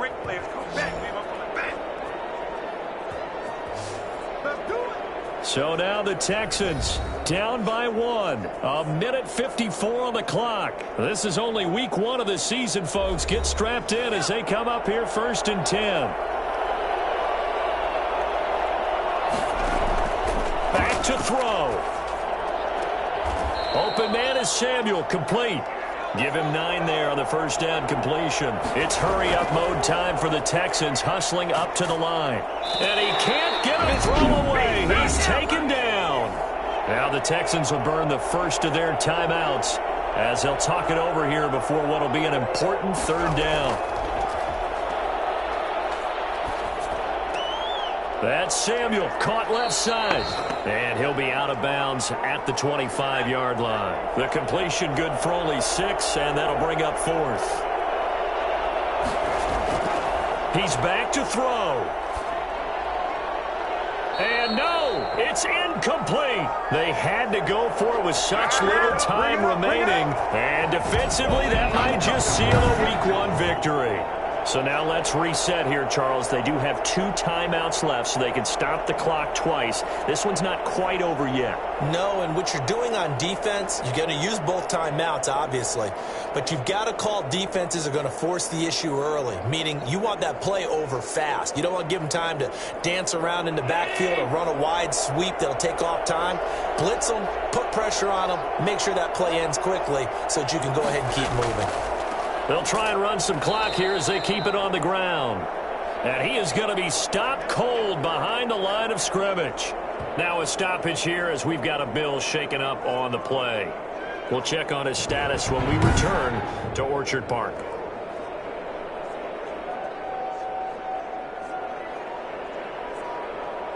So now the Texans down by 1. 1:54 on the clock. This is only week 1 of the season, folks. Get strapped in as they come up here 1st and 10. Back to throw. Open man is Samuel, complete. Give him 9 there on the first down completion. It's hurry-up mode time for the Texans, hustling up to the line. And he can't get a throw away. He's taken down. Now the Texans will burn the first of their timeouts as they'll talk it over here before what will be an important 3rd down. That's Samuel, caught left side. And he'll be out of bounds at the 25-yard line. The completion good for only 6, and that'll bring up 4th. He's back to throw. And no, it's incomplete. They had to go for it with such little time remaining. And defensively, that might just seal a week 1 victory. So now let's reset here, Charles. They do have 2 timeouts left, so they can stop the clock twice. This one's not quite over yet. No, and what you're doing on defense, you're going to use both timeouts, obviously. But you've got to call defenses are going to force the issue early, meaning you want that play over fast. You don't want to give them time to dance around in the backfield or run a wide sweep that'll take off time. Blitz them, put pressure on them, make sure that play ends quickly so that you can go ahead and keep moving. They'll try and run some clock here as they keep it on the ground. And he is going to be stopped cold behind the line of scrimmage. Now a stoppage here as we've got a Bill shaken up on the play. We'll check on his status when we return to Orchard Park.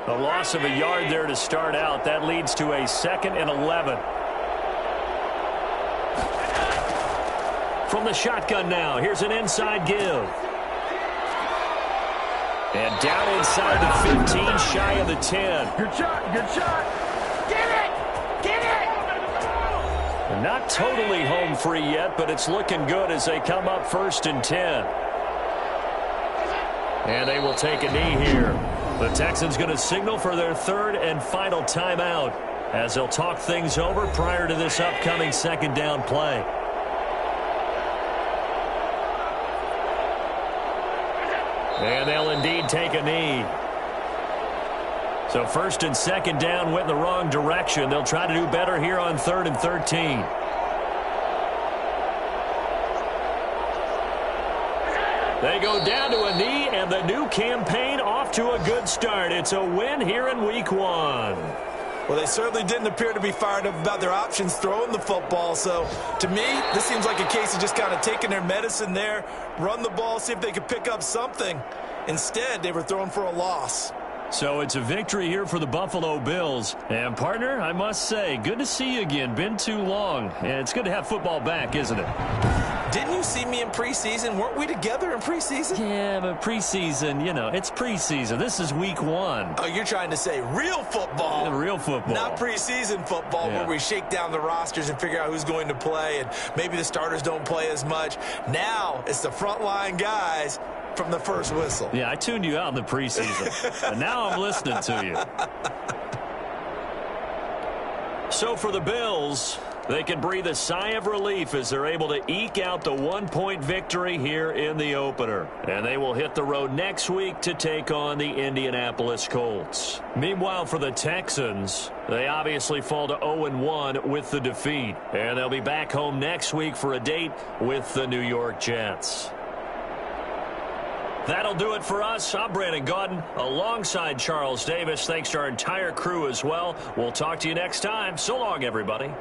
A loss of a yard there to start out. That leads to a 2nd and 11. From the shotgun now, here's an inside give. And down inside the 15, shy of the 10. Good shot, good shot. Get it! Get it! They're not totally home free yet, but it's looking good as they come up 1st and 10. And they will take a knee here. The Texans going to signal for their 3rd and final timeout as they'll talk things over prior to this upcoming 2nd down play. And they'll indeed take a knee. So 1st and 2nd down went in the wrong direction. They'll try to do better here on 3rd and 13. They go down to a knee, and the new campaign off to a good start. It's a win here in Week 1. Well, they certainly didn't appear to be fired up about their options throwing the football. So, to me, this seems like a case of just kind of taking their medicine there, run the ball, see if they could pick up something. Instead, they were throwing for a loss. So it's a victory here for the Buffalo Bills. And, partner, I must say, good to see you again. Been too long. And it's good to have football back, isn't it? Didn't you see me in preseason? Weren't we together in preseason? Yeah, but preseason, you know, it's preseason. This is Week 1. Oh, you're trying to say real football. Yeah, real football. Not preseason football where we shake down the rosters and figure out who's going to play, and maybe the starters don't play as much. Now it's the frontline guys from the first whistle. Yeah, I tuned you out in the preseason. And now I'm listening to you. So for the Bills, they can breathe a sigh of relief as they're able to eke out the 1-point victory here in the opener. And they will hit the road next week to take on the Indianapolis Colts. Meanwhile, for the Texans, they obviously fall to 0-1 with the defeat. And they'll be back home next week for a date with the New York Jets. That'll do it for us. I'm Brandon Gaudin alongside Charles Davis. Thanks to our entire crew as well. We'll talk to you next time. So long, everybody.